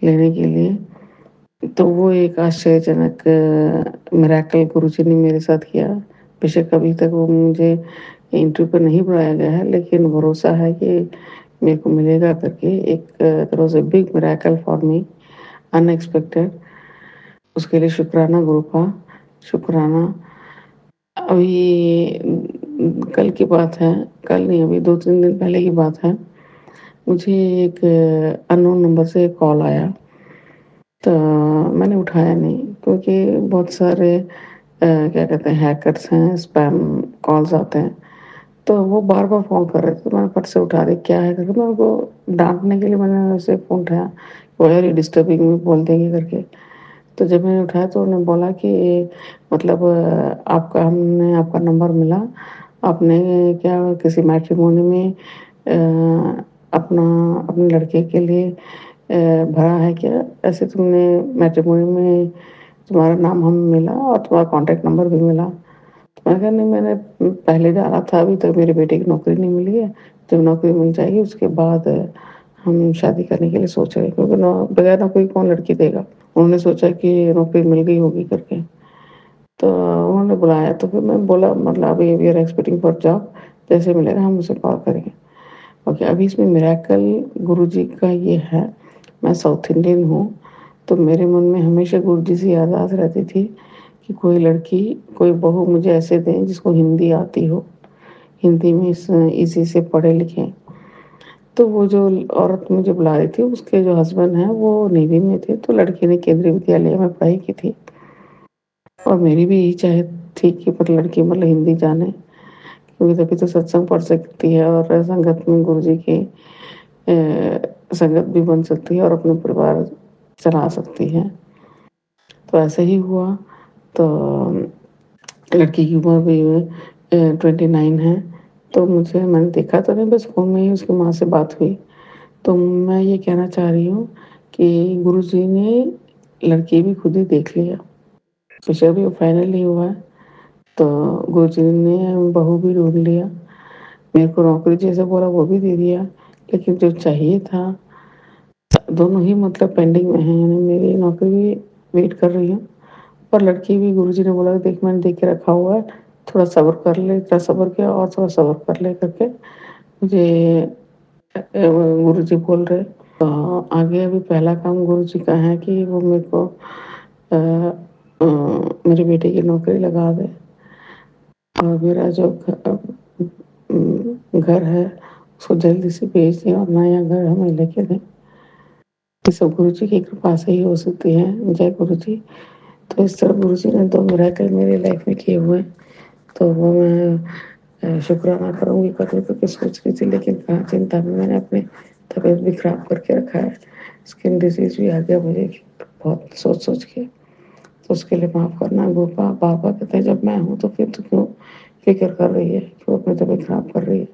लेने के लिए। तो वो एक आश्चर्यजनक मिरेकल गुरुजी ने मेरे साथ किया। बेशक अभी तक वो मुझे इंटरव्यू पे नहीं बुलाया गया है, लेकिन भरोसा है कि मेरे को मिलेगा करके। एक there was a big miracle for me, unexpected. उसके लिए शुक्राना गुरु का, शुक्राना। अभी कल की बात है, कल नहीं अभी 2-3 दिन पहले की बात है। मुझे एक अननोन नंबर से कॉल आया, तो मैंने उठाया नहीं क्योंकि बहुत सारे क्या कहते हैं हैकर्स हैं, स्पैम कॉल्स आते हैं। तो वो बार-बार फ़ोन कर रहे थे, तो मैंने फट से उठा दी, क्या है करके मैं उनको डाँटने के लिए मैंने ऐसे फ़ोन उठाया, why are you disturbing me बोल देंगे करके। तो जब मैंने उठाया तो उन्होंने बोला कि मतलब हमने आपका नंबर मिला, आपने क्या किसी मैट्रिमोनी में अपना अपने लड़के के लिए भरा है क्या? ऐसे तुमने मैट्रिमोनी में तुम्हारा नाम हमें मिला और तुम्हारा कॉन्टैक्ट नंबर भी मिला। तो मैंने कहा नहीं, मैंने पहले डाला था, अभी तक मेरे बेटे की नौकरी नहीं मिली है। जब नौकरी मिल जाएगी उसके बाद हम शादी करने के लिए सोच रहे हैं, क्योंकि बगैर नौकरी कौन लड़की देगा। उन्होंने सोचा कि नौकरी मिल गई होगी करके, तो उन्होंने बुलाया। तो फिर मैं बोला मतलब अभी we are expecting for job, जैसे मिलेगा हम उसे कॉल करेंगे। ओके, अभी इसमें मिरेकल गुरुजी का ये है, मैं साउथ इंडियन हूँ, तो मेरे मन में हमेशा गुरुजी से अरदास रहती थी कि कोई लड़की, कोई बहू मुझे ऐसे दें जिसको हिंदी आती हो, हिंदी में इसी से पढ़े लिखें। तो वो जो औरत मुझे बुला रही थी, उसके जो हस्बैंड हैं वो नेवी में थे, तो लड़की ने केंद्रीय विद्यालय में पढ़ाई की थी और मेरी भी यही चाहत थी कि मतलब लड़की मतलब हिंदी जाने, क्योंकि तभी तो सत्संग पढ़ सकती है और संगत में गुरुजी की संगत भी बन सकती है और अपने परिवार चला सकती है। तो ऐसे ही हुआ। तो लड़की की उम्र भी 29 है। तो मैंने देखा तो नहीं, बस फ़ोन में ही उसकी माँ से बात हुई। तो मैं ये कहना चाह रही हूँ कि गुरुजी ने लड़की भी खुद ही देख लिया, विषय भी फाइनल नहीं हुआ है। तो गुरुजी ने बहू भी ढूँढ लिया, मेरे को नौकरी जैसे बोला वो भी दे दिया, लेकिन जो चाहिए था दोनों ही मतलब पेंडिंग में हैं। यानी मेरी नौकरी भी वेट कर रही हूँ और लड़की भी गुरुजी ने बोला देख मैंने देख के रखा हुआ है, थोड़ा सब्र कर ले। इतना सब्र किया और थोड़ा सब्र कर ले करके मुझे गुरुजी बोल रहे। तो आगे अभी पहला काम गुरुजी का है कि वो मेरे को मेरे बेटे की नौकरी लगा दे और मेरा जो घर है उसको जल्दी से बेच दें और नया घर हमें लेके दें। ये सब गुरुजी की कृपा से ही हो सकती है। जय गुरुजी। तो इस तरह गुरुजी ने 2 मिरेकल मेरी लाइफ में किए हुए, तो वो मैं शुक्राना करूँगी करके सोच रही थी, लेकिन कहाँ चिंता में मैंने अपनी तबीयत भी खराब करके रखा है। स्किन डिजीज़ भी आ गया मुझे बहुत सोच के। तो उसके लिए माफ़ करना गुरुपा। बाबा कहते हैं जब मैं हूँ तो फिर तू क्यों फ़िक्र कर रही है, क्यों अपनी तबीयत खराब कर रही है।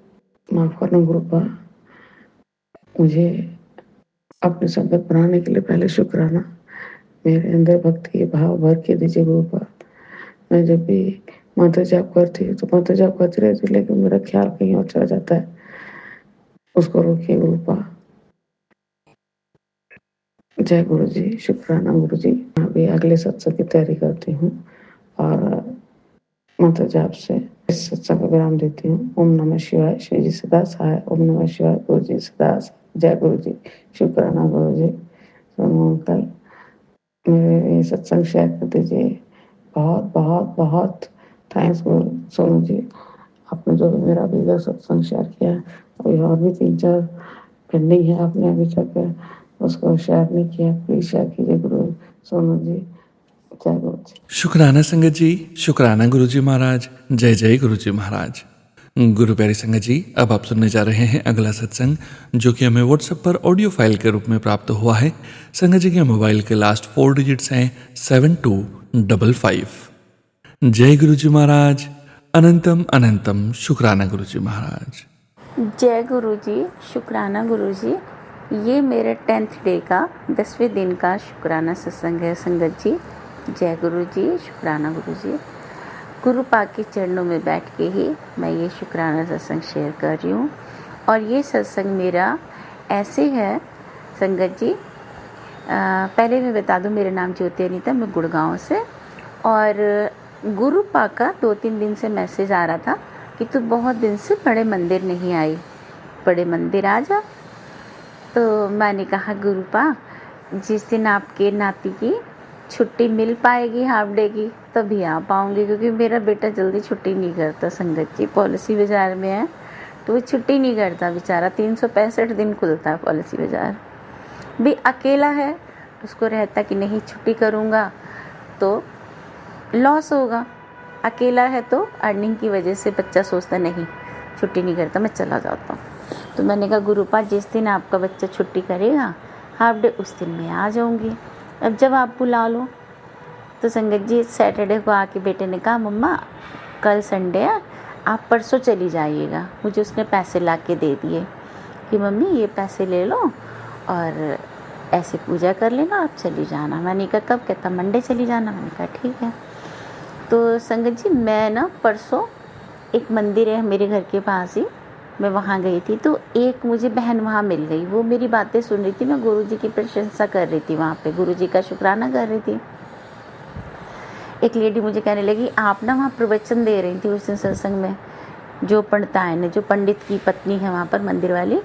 माफ़ करना गुरुपा, मुझे अपनी संगत बनाने के लिए पहले शुक्राना। मेरे अंदर भक्ति के भाव भर के दीजिए गुरुपा। मैं जब भी मंत्र जाप करती हूँ तो मंत्र जाप करती रहती हूँ, लेकिन मेरा ख्याल कहीं और चला जाता है, उसको रोकिए गुरुपा। जय गुरु जी, शुक्राना गुरु जी। अभी अगले सत्संग की तैयारी करती हूँ और मंत्र जाप से इस सत्संग को विराम देती हूँ। ओम नमः शिवाय, शिव जी सदा सहाय। ओम नमः शिवाय, गुरु जी सदा सहाय। जय गुरु जी, शुक्राना गुरु जी। सोनू अंकल, मेरे ये सत्संग शेयर कर दीजिए। बहुत बहुत बहुत थैंक्स सोनू जी, आपने जो मेरा अभी सत्संग शेयर किया है। अभी और भी 3-4 पेंडिंग है, आपने अभी तक उसको शेयर नहीं किया। प्लीज शेयर कीजिए गुरु सोनू जी। जय गुरु जी। शुक्राना संगत जी, शुक्राना गुरु जी महाराज। जय जय गुरु जी महाराज। गुरु प्यारी संगत जी, अब आप सुनने जा रहे हैं अगला सत्संग, जो कि हमें व्हाट्सएप पर ऑडियो फाइल के रूप में प्राप्त हुआ है। संगत जी के मोबाइल के लास्ट 4 डिजिट्स हैं 7255। जय गुरु जी महाराज। अनंतम अनंतम शुक्राना गुरु जी महाराज। जय गुरु जी, शुक्राना गुरु जी। ये मेरे 10th डे का 10वें दिन का शुक्राना सत्संग है संगत जी। जय गुरु जी, शुक्राना गुरु जी। गुरु पाक के चरणों में बैठ के ही मैं ये शुक्राना सत्संग शेयर कर रही हूँ। और ये सत्संग मेरा ऐसे है संगत जी, पहले मैं बता दूँ, मेरा नाम ज्योति अनीता, मैं गुड़गांव से। और गुरु पाक का 2-3 दिन से मैसेज आ रहा था कि तू बहुत दिन से बड़े मंदिर नहीं आई, बड़े मंदिर आ जा। तो मैंने कहा गुरु पा, जिस दिन आपके नाती की छुट्टी मिल पाएगी हाफ डे की तभी आ पाऊँगी, क्योंकि मेरा बेटा जल्दी छुट्टी नहीं करता संगत जी। पॉलिसी बाज़ार में है तो वो छुट्टी नहीं करता बेचारा, 365 दिन खुलता है पॉलिसी बाज़ार। भी अकेला है, उसको रहता कि नहीं छुट्टी करूँगा तो लॉस होगा। अकेला है तो अर्निंग की वजह से बच्चा सोचता नहीं छुट्टी नहीं करता, मैं चला जाता हूँ। तो मैंने कहा गुरुपा, जिस दिन आपका बच्चा छुट्टी करेगा हाफ डे, उस दिन मैं आ जाऊँगी। अब जब आप बुला लो। तो संगत जी सैटरडे को आके बेटे ने कहा मम्मा कल संडे है, आप परसों चली जाइएगा। मुझे उसने पैसे ला के दे दिए कि मम्मी ये पैसे ले लो और ऐसे पूजा कर लेना, आप चली जाना। मैंने कहा कब? कहता मंडे चली जाना। मैंने कहा ठीक है। तो संगत जी मैं ना परसों, एक मंदिर है मेरे घर के पास ही, मैं वहाँ गई थी। तो एक मुझे बहन वहाँ मिल गई, वो मेरी बातें सुन रही थी, मैं गुरुजी की प्रशंसा कर रही थी वहाँ पे, गुरुजी का शुक्राना कर रही थी। एक लेडी मुझे कहने लगी आप ना वहाँ प्रवचन दे रही थी उस दिन सत्संग में, जो पंडिताएं ने, जो पंडित की पत्नी है वहाँ पर मंदिर वाली।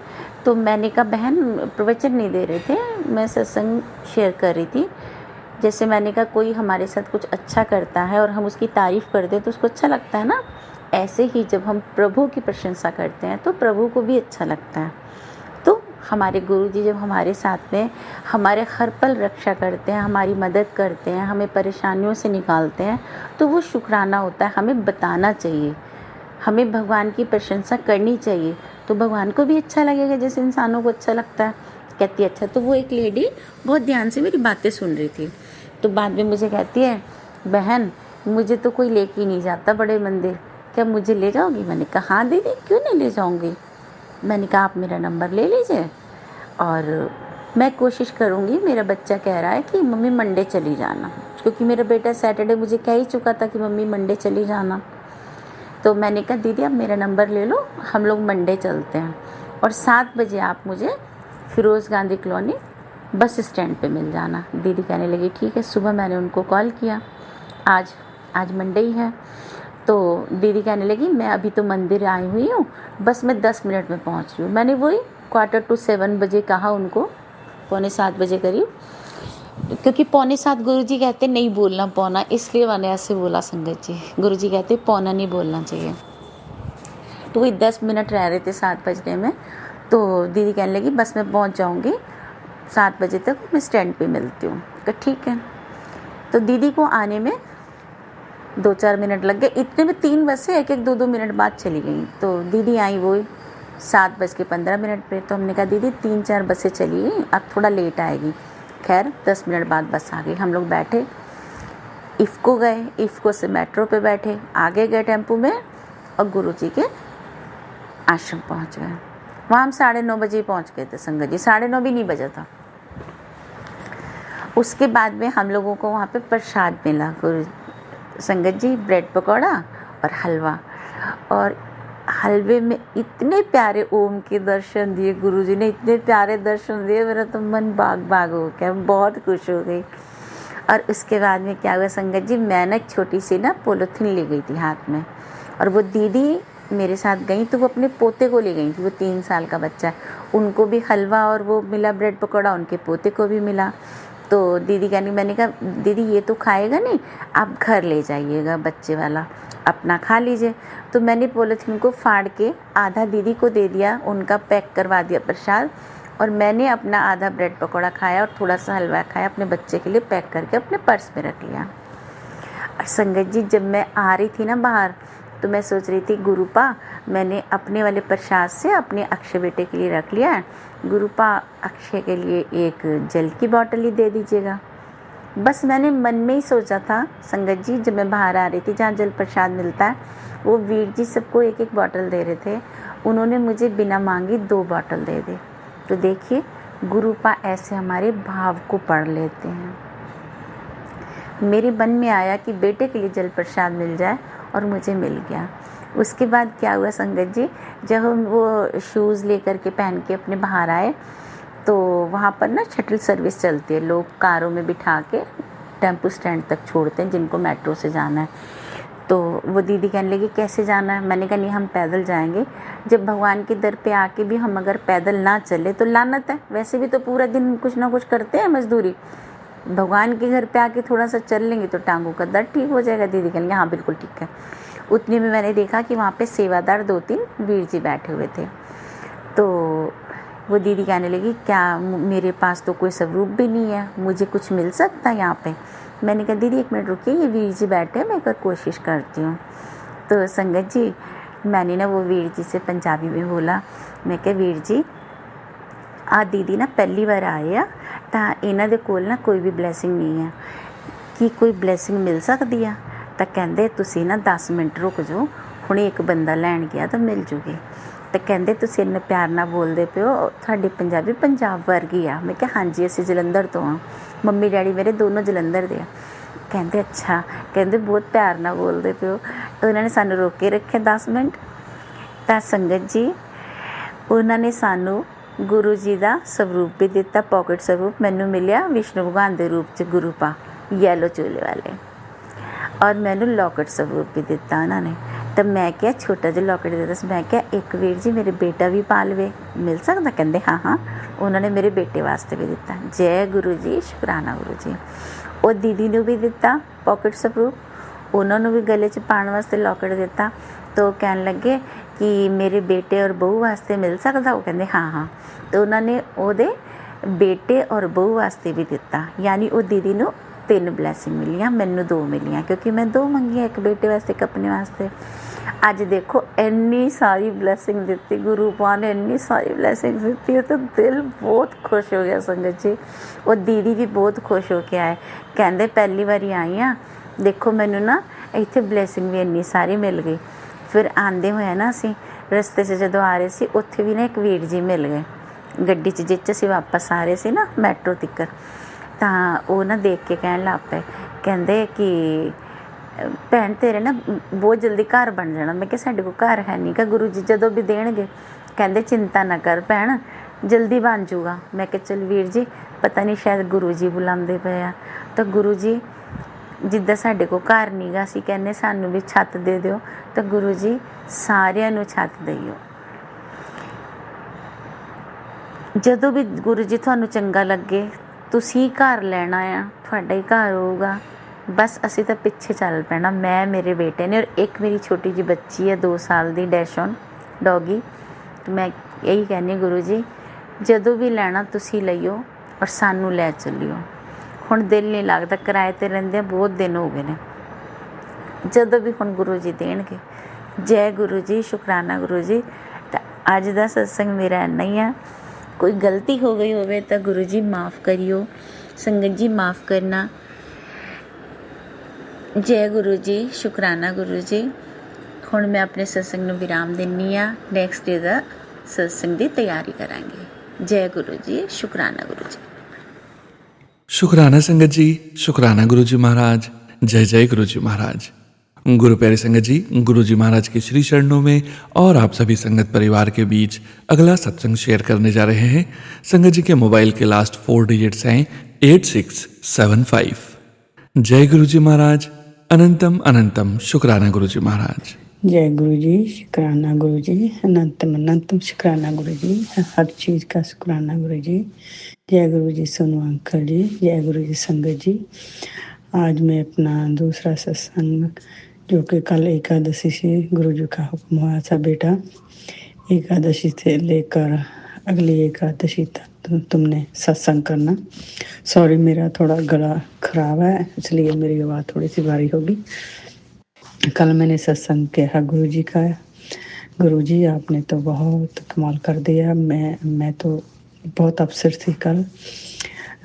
तो मैंने कहा बहन प्रवचन नहीं दे रहे थे, मैं सत्संग शेयर कर रही थी। जैसे मैंने कहा कोई हमारे साथ कुछ अच्छा करता है और हम उसकी तारीफ़ कर दें तो उसको अच्छा लगता है ना, ऐसे ही जब हम प्रभु की प्रशंसा करते हैं तो प्रभु को भी अच्छा लगता है। तो हमारे गुरुजी जब हमारे साथ में हमारे हर पल रक्षा करते हैं, हमारी मदद करते हैं, हमें परेशानियों से निकालते हैं, तो वो शुक्राना होता है। हमें बताना चाहिए, हमें भगवान की प्रशंसा करनी चाहिए, तो भगवान को भी अच्छा लगेगा जैसे इंसानों को अच्छा लगता है। कहती अच्छा। तो वो एक लेडी बहुत ध्यान से मेरी बातें सुन रही थी। तो बाद में मुझे कहती है बहन मुझे तो कोई लेके ही नहीं जाता बड़े मंदिर, क्या मुझे ले जाओगी? मैंने कहा हाँ दीदी क्यों नहीं ले जाऊँगी। मैंने कहा आप मेरा नंबर ले लीजिए और मैं कोशिश करूँगी। मेरा बच्चा कह रहा है कि मम्मी मंडे चली जाना, क्योंकि मेरा बेटा सैटरडे मुझे कह ही चुका था कि मम्मी मंडे चली जाना। तो मैंने कहा दीदी आप मेरा नंबर ले लो, हम लोग मंडे चलते हैं और 7 बजे आप मुझे Firoz Gandhi colony bus stand पे मिल जाना। दीदी कहने लगी ठीक है। सुबह मैंने उनको कॉल किया, आज मंडे ही है। तो दीदी कहने लगी मैं अभी तो मंदिर आई हुई हूँ, बस मैं 10 मिनट में पहुँच रही हूँ। मैंने वही 6:45 बजे कहा उनको, 6:45 बजे करीब, क्योंकि 6:45 गुरुजी कहते नहीं बोलना पौना, इसलिए मैंने ऐसे बोला संगत जी। गुरुजी कहते पौना नहीं बोलना चाहिए। तो वही 10 मिनट रह रहे थे 7 बजने में। तो दीदी कहने लगी बस मैं पहुँच जाऊँगी 7 बजे तक, मैं स्टैंड पे मिलती हूँ। तो ठीक है। तो दीदी को आने में 2-4 मिनट लग गए। इतने में 3 बसें 1-1, 2-2 मिनट बाद चली गई। तो दीदी आई वो 7:15 पे। तो हमने कहा दीदी 3-4 बसें चली गई, अब थोड़ा लेट आएगी। खैर 10 मिनट बाद बस आ गई। हम लोग बैठे, इफ़को गए, इफ़को से मेट्रो पे बैठे, आगे गए टेम्पो में और गुरुजी के आश्रम पहुँच गए। वहाँ हम 9:30 बजे पहुँच गए थे संगत जी, 9:30 भी नहीं बजा था। उसके बाद में हम लोगों को वहाँ पे प्रसाद मिला संगत जी, ब्रेड पकौड़ा और हलवा। और हलवे में इतने प्यारे ओम के दर्शन दिए, गुरुजी ने इतने प्यारे दर्शन दिए, मेरा तो मन बाग बाग हो गया, बहुत खुश हो गई। और उसके बाद में क्या हुआ संगत जी, मैं ना एक छोटी सी ना पॉलीथीन ले गई थी हाथ में, और वो दीदी मेरे साथ गई तो वो अपने पोते को ले गई थी, वो 3 साल का बच्चा है, उनको भी हलवा और वो मिला ब्रेड पकौड़ा, उनके पोते को भी मिला। तो दीदी कहनी, मैंने कहा दीदी ये तो खाएगा नहीं, आप घर ले जाइएगा बच्चे वाला, अपना खा लीजिए। तो मैंने पॉलीथीन को फाड़ के आधा दीदी को दे दिया, उनका पैक करवा दिया प्रसाद, और मैंने अपना आधा ब्रेड पकौड़ा खाया और थोड़ा सा हलवा खाया, अपने बच्चे के लिए पैक करके अपने पर्स में रख लिया। और संगत जी जब मैं आ रही थी ना बाहर, तो मैं सोच रही थी गुरुपा मैंने अपने वाले प्रसाद से अपने अक्षय बेटे के लिए रख लिया है, गुरुपा अक्षय के लिए एक जल की बोतल ही दे दीजिएगा। बस मैंने मन में ही सोचा था संगत जी, जब मैं बाहर आ रही थी जहाँ जल प्रसाद मिलता है, वो वीर जी सबको एक एक बोतल दे रहे थे, उन्होंने मुझे बिना मांगे 2 बोतल दे दी। तो देखिए गुरुपा ऐसे हमारे भाव को पढ़ लेते हैं। मेरे मन में आया कि बेटे के लिए जल प्रसाद मिल जाए, और मुझे मिल गया। उसके बाद क्या हुआ संगत जी, जब हम वो शूज़ लेकर के पहन के अपने बाहर आए, तो वहाँ पर ना शटल सर्विस चलती है, लोग कारों में बिठा के टेम्पो स्टैंड तक छोड़ते हैं जिनको मेट्रो से जाना है। तो वो दीदी कहने लगी कैसे जाना है, मैंने कहा नहीं हम पैदल जाएंगे। जब भगवान के दर पे आके भी हम अगर पैदल ना चले तो लानत है, वैसे भी तो पूरा दिन कुछ ना कुछ करते हैं मजदूरी, भगवान के घर पे आके थोड़ा सा चल लेंगे तो टांगों का दर्द ठीक हो जाएगा। दीदी कहेंगे हाँ बिल्कुल ठीक है। उतने में मैंने देखा कि वहाँ पे सेवादार 2-3 वीर जी बैठे हुए थे। तो वो दीदी कहने लगी क्या मेरे पास तो कोई स्वरूप भी नहीं है, मुझे कुछ मिल सकता है यहाँ पे। मैंने कहा दीदी 1 मिनट रुकिए, ये वीर जी बैठे हैं, मैं एक बार कोशिश करती हूँ। तो संगत जी मैंने ना वो वीर जी से पंजाबी में बोला, मैं कहा वीर जी आ दीदी ना पहली बार आए आ, ਤਾਂ ਇਹਨਾਂ ਦੇ ਕੋਲ ਨਾ ਕੋਈ ਵੀ ਬਲੈਸਿੰਗ ਨਹੀਂ ਹੈ, ਕੀ ਕੋਈ ਬਲੈਸਿੰਗ ਮਿਲ ਸਕਦੀ ਆ? ਤਾਂ ਕਹਿੰਦੇ ਤੁਸੀਂ ਨਾ 10 ਮਿੰਟ ਰੁਕ ਜਾਓ, ਹੁਣੇ ਇੱਕ ਬੰਦਾ ਲੈਣ ਗਿਆ ਤਾਂ ਮਿਲ ਜੂਗੀ। ਤਾਂ ਕਹਿੰਦੇ ਤੁਸੀਂ ਇੰਨੇ ਪਿਆਰ ਨਾਲ ਬੋਲਦੇ ਪਿਓ, ਤੁਹਾਡੀ ਪੰਜਾਬੀ ਪੰਜਾਬ ਵਰਗੀ ਆ। ਮੈਂ ਕਿਹਾ ਹਾਂਜੀ ਅਸੀਂ ਜਲੰਧਰ ਤੋਂ ਆ, ਮੰਮੀ ਡੈਡੀ ਮੇਰੇ ਦੋਨੋਂ ਜਲੰਧਰ ਦੇ ਆ। ਕਹਿੰਦੇ ਅੱਛਾ, ਕਹਿੰਦੇ ਬਹੁਤ ਪਿਆਰ ਨਾਲ ਬੋਲਦੇ ਪਿਓ। ਉਹਨਾਂ ਨੇ ਸਾਨੂੰ ਰੋਕ ਕੇ ਰੱਖਿਆ 10 ਮਿੰਟ। ਤਾਂ ਸੰਗਤ ਜੀ ਉਹਨਾਂ ਨੇ ਸਾਨੂੰ ਗੁਰੂ ਜੀ ਦਾ ਸਰੂਪ ਵੀ ਦਿੱਤਾ, ਪੋਕਟ ਸਰੂਪ ਮੈਨੂੰ ਮਿਲਿਆ ਵਿਸ਼ਨੂੰ ਭਗਵਾਨ ਦੇ ਰੂਪ 'ਚ ਗੁਰੂਪਾ ਯੈਲੋ ਚੋਲੇ ਵਾਲੇ, ਔਰ ਮੈਨੂੰ ਲੋਕਟ ਸਰੂਪ ਵੀ ਦਿੱਤਾ ਉਹਨਾਂ ਨੇ। ਤਾਂ ਮੈਂ ਕਿਹਾ ਛੋਟਾ ਜਿਹਾ ਲੋਕਟ ਦੇ ਦਿੱਤਾ। ਮੈਂ ਕਿਹਾ ਇੱਕ ਵੀਰ ਜੀ ਮੇਰੇ ਬੇਟਾ ਵੀ ਪਾ ਲਵੇ, ਮਿਲ ਸਕਦਾ? ਕਹਿੰਦੇ ਹਾਂ ਹਾਂ। ਉਹਨਾਂ ਨੇ ਮੇਰੇ ਬੇਟੇ ਵਾਸਤੇ ਵੀ ਦਿੱਤਾ। ਜੈ ਗੁਰੂ ਜੀ, ਸ਼ੁਕਰਾਨਾ ਗੁਰੂ ਜੀ। ਉਹ ਦੀਦੀ ਨੂੰ ਵੀ ਦਿੱਤਾ ਪੋਕਟ ਸਰੂਪ, ਉਹਨਾਂ ਨੂੰ ਵੀ ਗਲੇ 'ਚ ਪਾਉਣ ਵਾਸਤੇ ਲੋਕਟ ਦਿੱਤਾ। तो कहने लगे कि मेरे बेटे और बहू वास्ते मिल सकता? वो कहते हाँ हाँ। तो उन्होंने ओदे बेटे और बहू वास्ते भी दिता, यानी वो दीदी नू 3 ब्लैसिंग मिलियाँ, मैनू 2 मिलियाँ, क्योंकि मैं 2 मंगियाँ, एक बेटे वास्ते एक अपने वास्ते। अज देखो इन्नी सारी ब्लैसिंग दी गुरु पा ने, इन्नी सारी ब्लैसिंग दी, तो दिल बहुत खुश हो गया संगत जी। वो दीदी भी बहुत खुश हो के आए, कहते पहली बारी आई हाँ, देखो मैनू ना इत्थे ब्लैसिंग भी इन्नी सारी मिल गई। फिर आंदे हुए ना असी रस्ते 'ਚ ਜਦੋਂ आ रहे सी, उत्थे भी ना एक वीर जी मिल गए गड्डी 'ਚ, जिस 'ਚ ਅਸੀਂ वापस आ रहे सी ना मैट्रो तिक्कर। ਤਾਂ ਉਹ ਨਾ ਦੇਖ ਕੇ ਕਹਿਣ ਲੱਗ ਪਏ, ਕਹਿੰਦੇ ਕਿ ਭੈਣ ਤੇਰੇ ਨਾ ਬਹੁਤ ਜਲਦੀ ਘਰ ਬਣ ਜਾਣਾ। ਮੈਂ ਕਿਹਾ ਸਾਡੇ ਕੋਲ ਘਰ ਹੈ ਨਹੀਂ ਗਾ, ਗੁਰੂ ਜੀ ਜਦੋਂ ਵੀ ਦੇਣਗੇ। ਕਹਿੰਦੇ ਚਿੰਤਾ ਨਾ ਕਰ ਭੈਣ, ਜਲਦੀ ਬਣ ਜੂਗਾ। ਮੈਂ ਕਿਹਾ ਚਲ ਵੀਰ ਜੀ ਪਤਾ ਨਹੀਂ ਸ਼ਾਇਦ ਗੁਰੂ ਜੀ ਬੁਲਾਉਂਦੇ ਪਏ ਆ। ਤਾਂ ਗੁਰੂ ਜੀ ਜਿੱਦਾਂ ਸਾਡੇ ਕੋਲ ਘਰ ਨਹੀਂ ਗਾ, ਅਸੀਂ ਕਹਿੰਦੇ ਸਾਨੂੰ ਵੀ ਛੱਤ ਦੇ ਦਿਓ, ਤਾਂ ਗੁਰੂ ਜੀ ਸਾਰਿਆਂ ਨੂੰ ਛੱਤ ਦੇਈਓ। ਜਦੋਂ ਵੀ ਗੁਰੂ ਜੀ ਤੁਹਾਨੂੰ ਚੰਗਾ ਲੱਗੇ ਤੁਸੀਂ ਘਰ ਲੈਣਾ ਆ, ਤੁਹਾਡਾ ਹੀ ਘਰ ਹੋਊਗਾ। ਬਸ ਅਸੀਂ ਤਾਂ ਪਿੱਛੇ ਚੱਲ ਪੈਣਾ, ਮੈਂ ਮੇਰੇ ਬੇਟੇ ਨੇ, ਔਰ ਇੱਕ ਮੇਰੀ ਛੋਟੀ ਜਿਹੀ ਬੱਚੀ ਹੈ 2 ਸਾਲ ਦੀ ਡੈਸ਼ੋਨ ਡੌਗੀ। ਮੈਂ ਇਹੀ ਕਹਿੰਦੀ ਗੁਰੂ ਜੀ ਜਦੋਂ ਵੀ ਲੈਣਾ ਤੁਸੀਂ ਲਈਓ, ਔਰ ਸਾਨੂੰ ਲੈ ਚੱਲਿਓ। ਹੁਣ ਦਿਲ ਨਹੀਂ ਲੱਗਦਾ, ਕਿਰਾਏ 'ਤੇ ਰਹਿੰਦੇ ਬਹੁਤ ਦਿਨ ਹੋ ਗਏ ਨੇ। ਜਦੋਂ ਵੀ ਹੁਣ ਗੁਰੂ ਜੀ ਦੇਣਗੇ। ਜੈ ਗੁਰੂ ਜੀ, ਸ਼ੁਕਰਾਨਾ ਗੁਰੂ ਜੀ। ਤਾਂ ਅੱਜ ਦਾ ਸਤਸੰਗ ਮੇਰਾ ਇੰਨਾ ਹੀ ਆ। ਕੋਈ ਗਲਤੀ ਹੋ ਗਈ ਹੋਵੇ ਤਾਂ ਗੁਰੂ ਜੀ ਮਾफ़ ਕਰਿਓ, ਸੰਗਤ ਜੀ ਮਾफ़ ਕਰਨਾ। ਜੈ ਗੁਰੂ ਜੀ, ਸ਼ੁਕਰਾਨਾ ਗੁਰੂ ਜੀ। ਹੁਣ ਮੈਂ ਆਪਣੇ ਸਤਸੰਗ ਨੂੰ ਵਿਰਾਮ ਦਿੰਦੀ ਹਾਂ, ਨੈਕਸਟ ਡੇ ਦਾ ਸਤਸੰਗ ਦੀ ਤਿਆਰੀ ਕਰਾਂਗੇ। ਜੈ ਗੁਰੂ ਜੀ, ਸ਼ੁਕਰਾਨਾ ਗੁਰੂ ਜੀ। शुक्राना संगत जी, शुक्राना गुरु जी महाराज। जय जय गुरु जी महाराज। गुरु प्यारी संगत जी, गुरु जी महाराज के श्री चरणों में और आप सभी संगत परिवार के बीच अगला सत्संग शेयर करने जा रहे हैं। संगत जी के मोबाइल के लास्ट 4 डिजिट्स हैं 8675। जय गुरु जी महाराज, अनंतम अनंतम शुक्राना गुरु जी महाराज। जय गुरु जी, शुक्राना गुरु जी, अनंतम अनंतम शुक्राना गुरु जी, हर चीज़ का शुक्राना गुरु जी। जय गुरु जी सोनू अंकल जी, जय गुरु जी संगत जी। आज मैं अपना दूसरा सत्संग, जो कि कल एकादशी से गुरु जी का हुक्म हुआ था, बेटा एकादशी से लेकर अगली एकादशी तक तुमने सत्संग करना। सॉरी, मेरा थोड़ा गला खराब है, इसलिए मेरी आवाज़ थोड़ी सी भारी होगी। कल मैंने सत्संग किया गुरु जी का। गुरु जी आपने तो बहुत कमाल कर दिया। मैं तो बहुत अफसर थी कल।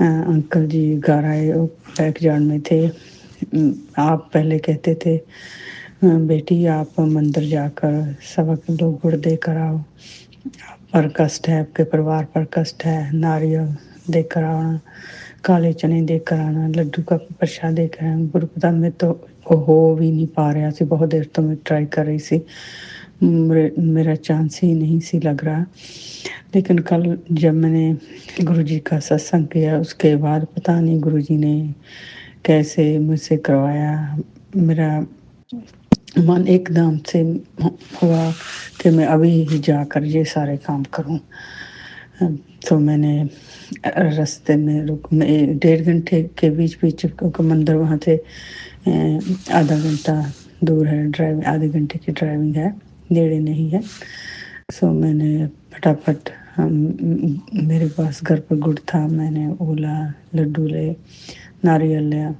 अंकल जी घर आए, बैकयार्ड में थे। आप पहले कहते थे बेटी आप मंदिर जाकर 1.25 किलो गुड़ दे कर आओ, पर कष्ट है, आपके परिवार पर कष्ट है, नारियल देकर आना, काले चने देकर आना, लड्डू का प्रसाद देकर आना। गुरुपता में तो हो भी नहीं पा रहा सी, बहुत देर तो मैं ट्राई कर रही सी, मेरा चांस ही नहीं सी लग रहा। लेकिन कल जब मैंने गुरुजी का सत्संग किया, उसके बाद पता नहीं गुरुजी ने कैसे मुझसे करवाया, मेरा मन एकदम से हुआ कि मैं अभी ही जाकर ये सारे काम करूं। तो मैंने रास्ते में रुक, 1.5 घंटे के बीच क्योंकि मंदिर वहाँ से आधा घंटा दूर है, ड्राइविंग आधे घंटे की ड्राइविंग है, नेड़े नहीं है। सो मैंने फटाफट, मेरे पास घर पर गुड़ था, मैंने ओला, लड्डू ले, नारियल लिया,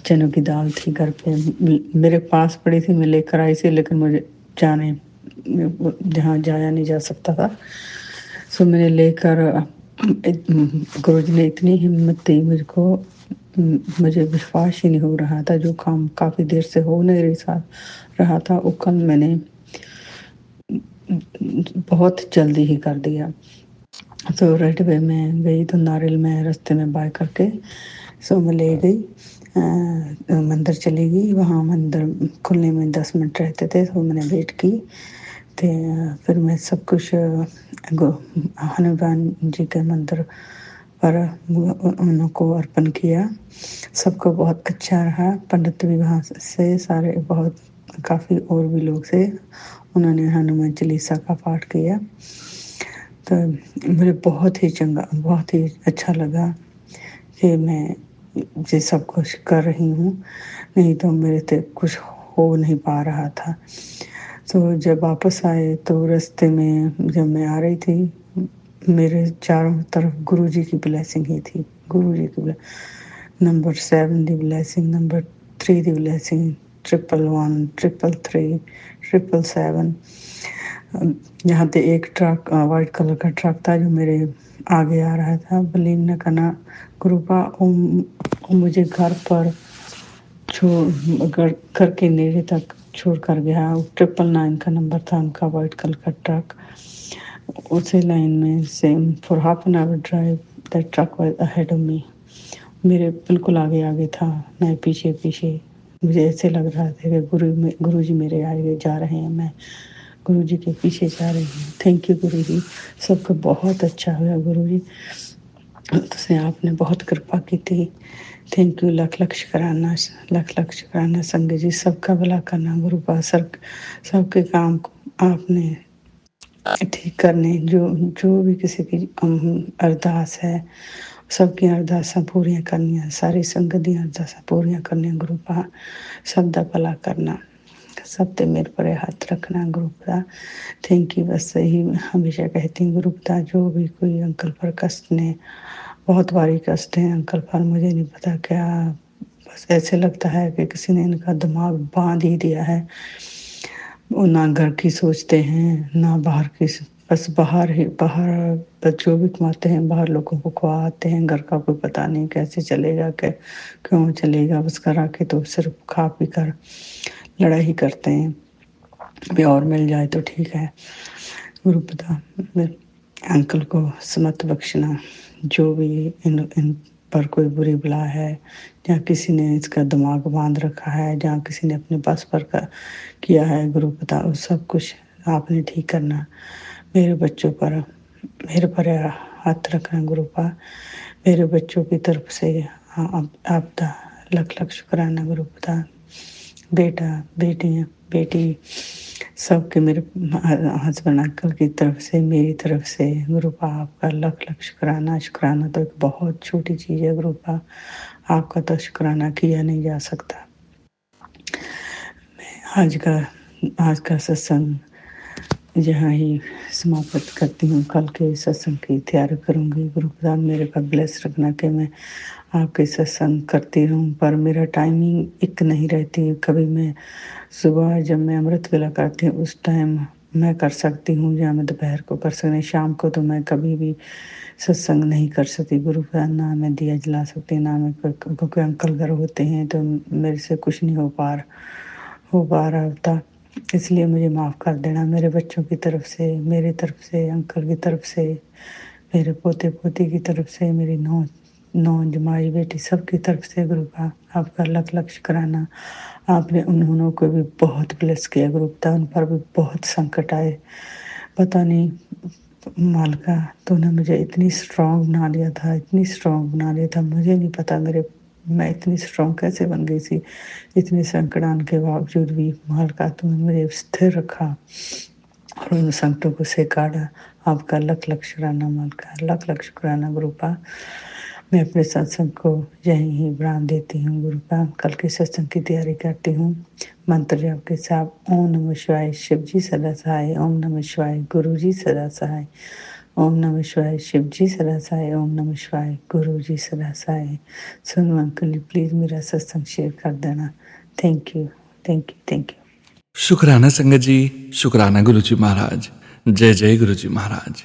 चनों की दाल थी घर पे मेरे पास पड़ी थी, मैं लेकर आई थी, लेकिन मुझे जाने जहाँ जाया नहीं जा सकता था। सो मैंने लेकर, गुरुजी ने इतनी हिम्मत दी मुझको, मुझे विश्वास ही नहीं हो रहा था। जो काम काफ़ी देर से हो नहीं रहा था, वो कल मैंने बहुत जल्दी ही कर दिया। तो राइट वे में गई तो नारियल में रास्ते में बाय करके सो मैं ले गई, मंदिर चली गई। वहाँ मंदिर खुलने में 10 मिनट रहते थे, तो मैंने वेट की। तो फिर मैं सब कुछ हनुमान जी के मंदिर पर उनको अर्पण किया। सबको बहुत अच्छा रहा। पंडित भी वहाँ से सारे, बहुत काफ़ी और भी लोग से, उन्होंने हनुमान चालीसा का पाठ किया। तो मुझे बहुत ही चंगा, बहुत ही अच्छा लगा कि मैं ये सब कुछ कर रही हूँ, नहीं तो मेरे से कुछ हो नहीं पा रहा था। तो जब वापस आए तो रास्ते में जब मैं आ रही थी, मेरे चारों तरफ गुरुजी की ब्लेसिंग ही थी। गुरुजी की नंबर 7 दी ब्लेसिंग, नंबर 3 दी ब्लेसिंग, 111, 333, 777। यहाँ पे एक ट्रक, वाइट कलर का ट्रक था जो मेरे आगे आ रहा था। बिलीव न करना गुरुपा, मुझे घर पर घर के नेड़े तक छोड़ कर गया। 999 का नंबर था उनका, वाइट कलर का ट्रक। उसी लाइन में same for half an hour drive that truck was ahead of me. मेरे बिल्कुल आगे था, मैं पीछे। मुझे ऐसे लग रहा था कि गुरुजी मेरे आगे जा रहे हैं, मैं गुरुजी के पीछे जा रही हूँ। थैंक यू गुरुजी, सबका बहुत अच्छा हुआ गुरुजी, तुझसे आपने बहुत कृपा की थी। थैंक यू, लख शुक्राना संगत जी, सबका भला करना गुरु पासर, सबके काम को आपने ठीक करने, जो भी किसी की अरदास है, सबकी अरदासां पूरियां करनियां, सारी संगत दी अरदासां पूरियां करनियां गुरु पा, सब दा भला करना, सब ते मेरे पर हाथ रखना गुरु पिता। थैंक यू, बस यही हमेशा कहती हूँ गुरु पिता। जो भी कोई अंकल पर कष्ट ने, बहुत भारी कष्ट है अंकल पर, मुझे नहीं पता क्या, बस ऐसे लगता है कि किसी ने इनका दिमाग बांध ही दिया है। वो ना घर की सोचते हैं ना बाहर की, बस बाहर जो भी कमाते हैं बाहर लोगों को खुआते हैं। घर का कोई पता नहीं कैसे चलेगा, क्यों चलेगा, बस करा के तो सिर्फ खा पी कर लड़ाई करते हैं। अभी और मिल जाए तो ठीक है। गुरु पिता अंकल को समत बख्शना, जो भी इन पर कोई बुरी बला है, जहाँ किसी ने इसका दिमाग बांध रखा है, जहाँ किसी ने अपने बस पर किया है, गुरु पिता उस सब कुछ आपने ठीक करना। मेरे बच्चों पर मेरे पर हाथ रखना गुरुपा। मेरे बच्चों की तरफ से आपका लख लख शुक्राना गुरु पिता। बेटा बेटियाँ बेटी सबके मेरे हस्बैंड अंकल की तरफ से, मेरी तरफ से गुरुपा आपका लख लख शुक्राना। शुक्राना तो एक बहुत छोटी चीज़ है गुरुपा, आपका तो शुक्राना किया नहीं जा सकता। मैं आज का सत्संग यहाँ ही समाप्त करती हूँ। कल के सत्संग की तैयारी करूँगी। गुरु प्रधान मेरे पर ब्लेस रखना कि मैं आपके सत्संग करती रहूँ, पर मेरा टाइमिंग एक नहीं रहती। कभी मैं सुबह जब मैं अमृत वेला करती हूँ उस टाइम मैं कर सकती हूँ, या मैं दोपहर को कर सकती, शाम को तो मैं कभी भी सत्संग नहीं कर सकती। गुरु प्रधान ना मैं दिया जला सकती, ना मैं क्योंकि अंकल घर होते हैं तो मेरे से कुछ नहीं हो पा रहा होता। इसलिए मुझे माफ़ कर देना मेरे बच्चों की तरफ से, मेरी तरफ से, अंकल की तरफ से, मेरे पोते पोती की तरफ से, मेरी नौ जमाई बेटी सब की तरफ से। गुरु का आपका लख लख शुक्राना। आपने उन्होंने को भी बहुत ब्लेस किया गुरु पिता। उन पर भी बहुत संकट आए, पता नहीं मालका तूने मुझे इतनी स्ट्रॉन्ग बना लिया था, मुझे नहीं पता मैं इतनी स्ट्रॉन्ग कैसे बन गई थी। इतने संकट आने के बावजूद भी मालका तुमने मुझे स्थिर रखा और उन संकटों को से काटा। आपका लख लख शुक्राना मालका, लख लख शुक्राना गुरुपा। मैं अपने सत्संग को यहीं ही विराम देती हूँ गुरुपा। कल के सत्संग की तैयारी करती हूँ मंत्र जाप के साथ। ओम नमः शिवाय, शिव जी सदा सहाय। ओम नमः शिवाय, गुरु जी सदा सहाय। ओम नमः शिवाय, शिव जी सदा सहाय। ओम नमः शिवाय, गुरु जी सदा सहाय। सुनो अंकल, प्लीज़ मेरा सत्संग शेयर कर देना। Thank you, thank you, thank you. शुक्राना संगत जी, शुक्राना गुरु जी महाराज। जय जय गुरु जी महाराज।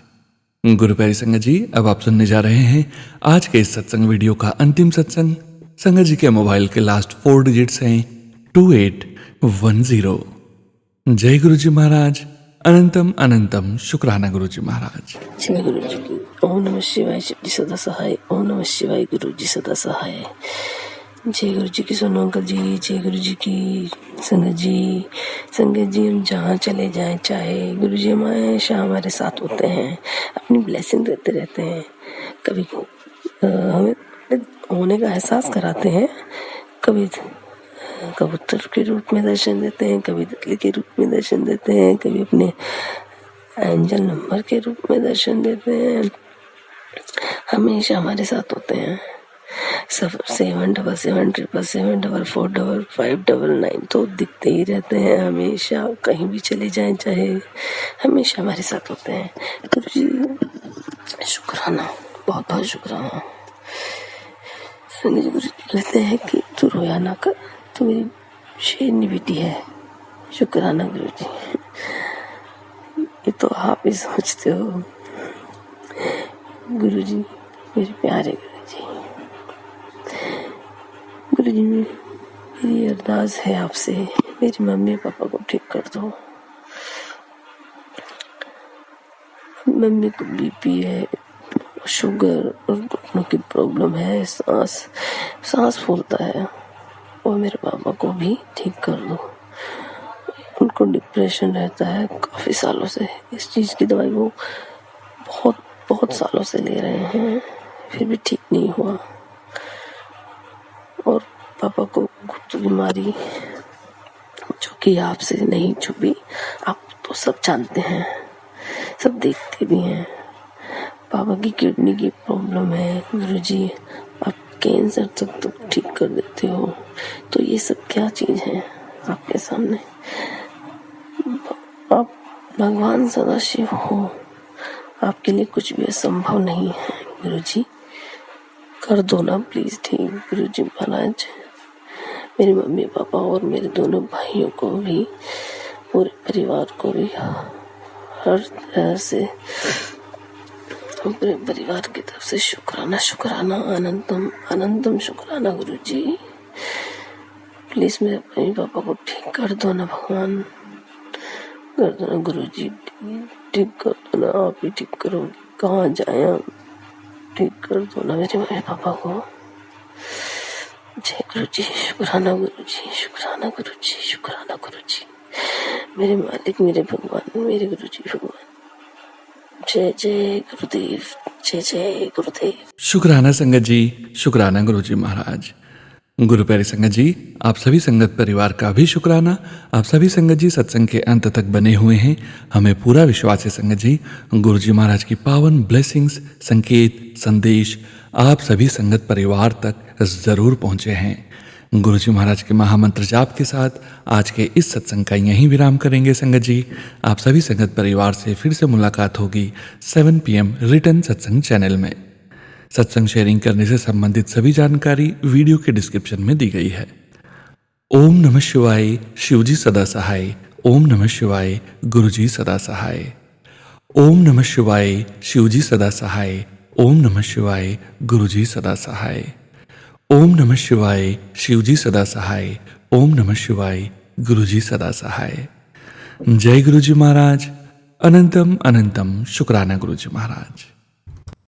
गुरु प्यारी संगत जी, अब आप सुनने जा रहे हैं आज के इस सत्संग वीडियो का अंतिम सत्संग। संगत जी के मोबाइल के लास्ट 4 डिजिट्स हैं 2810। जय गुरु जी महाराज। अनंतम अनंतम शुक्राना गुरु जी महाराज। जय गुरु जी की। ओम नमः शिवाय, शिव जी सदा सहाय। ओम नमः शिवाय, गुरु जी सदा सहाय। जय गुरु जी की। सुनो अंकल जी, जय गुरु जी की। संगत जी हम जहाँ चले जाएं, चाहे गुरु जी हमेशा हमारे साथ होते हैं, अपनी ब्लेसिंग देते रहते हैं। कभी हमें होने का एहसास कराते हैं, कभी कबूतर के रूप में दर्शन देते हैं, कभी तितली के रूप में दर्शन देते हैं, कभी अपने एंजल नंबर के रूप में दर्शन देते हैं। हमेशा हमारे साथ होते हैं। सब 777774455 तो दिखते ही रहते हैं हमेशा, कहीं भी चले जाएं चाहे, हमेशा हमारे साथ होते हैं। गुरु जी शुक्राना, बहुत बहुत शुक्राना। गुरु जी कहते हैं कि तू रोया ना कर, तू मेरी शेरनी बेटी है। शुक्राना गुरु जी, ये तो आप ही समझते हो। गुरु जी मेरे प्यारे गुरु जी, गुरु जी मेरी अरदास है आपसे, मेरी मम्मी पापा को ठीक कर दो। मम्मी को बीपी है, शुगर और घुटनों की प्रॉब्लम है, सांस फूलता है। और मेरे पापा को भी ठीक कर दो। उनको डिप्रेशन रहता है काफ़ी सालों से। इस चीज़ की दवाई वो बहुत सालों से ले रहे हैं, फिर भी ठीक नहीं हुआ। और पापा को गुप्त बीमारी जो कि आपसे नहीं छुपी, आप तो सब जानते हैं, सब देखते भी हैं। पापा की किडनी की प्रॉब्लम है। गुरुजी आप कैंसर तक तो ठीक कर देते हो, तो ये सब क्या चीज़ है आपके सामने? आप भगवान सदाशिव हो, आपके लिए कुछ भी असंभव नहीं है। गुरुजी कर दो ना प्लीज ठीक। गुरुजी महाराज मेरे मम्मी पापा और मेरे दोनों भाइयों को भी, पूरे परिवार को भी हर तरह से, पूरे परिवार की तरफ से शुक्राना अनंतम अनंतम शुक्राना। गुरुजी प्लीज मेरे मम्मी पापा को ठीक कर दो ना भगवान, कर दो ना गुरुजी, ठीक कर दो ना, आप ही ठीक करोगे, कहाँ जाए हम, ठीक कर दो ना मेरे मम्मी पापा को। जय गुरु जी, शुक्राना गुरु जी, शुक्राना गुरु जी, शुक्राना गुरु जी, मेरे मालिक, मेरे भगवान, मेरे गुरु जी भगवान। जय जय गुरुदेव, जय जय गुरुदेव। शुक्राना संगत जी, शुक्राना गुरु जी महाराज। गुरु प्यारी संगत जी, आप सभी संगत परिवार का भी शुक्राना। आप सभी संगत जी सत्संग के अंत तक बने हुए हैं। हमें पूरा विश्वास है संगत जी, गुरु जी महाराज की पावन ब्लेसिंग्स, संकेत, संदेश आप सभी संगत परिवार तक जरूर पहुंचे हैं। गुरु जी महाराज के महामंत्र जाप के साथ आज के इस सत्संग का यहीं विराम करेंगे संगत जी। आप सभी संगत परिवार से फिर से मुलाकात होगी 7 PM रिटर्न सत्संग चैनल में। सत्संग शेयरिंग करने से संबंधित सभी जानकारी वीडियो के डिस्क्रिप्शन में दी गई है। ओम नमः शिवाय, शिवजी सदा सहाय। ओम नमः शिवाय, गुरुजी सदा सहाय। ओम नमः शिवाय, शिवजी सदा सहाय। ओम नमः शिवाय, गुरुजी सदा सहाय। ओम नमः शिवाय, शिवजी सदा सहाय। ओम नमः शिवाय, गुरुजी सदा सहाय। जय गुरुजी महाराज। अनंतम अनंतम शुक्राना गुरुजी महाराज।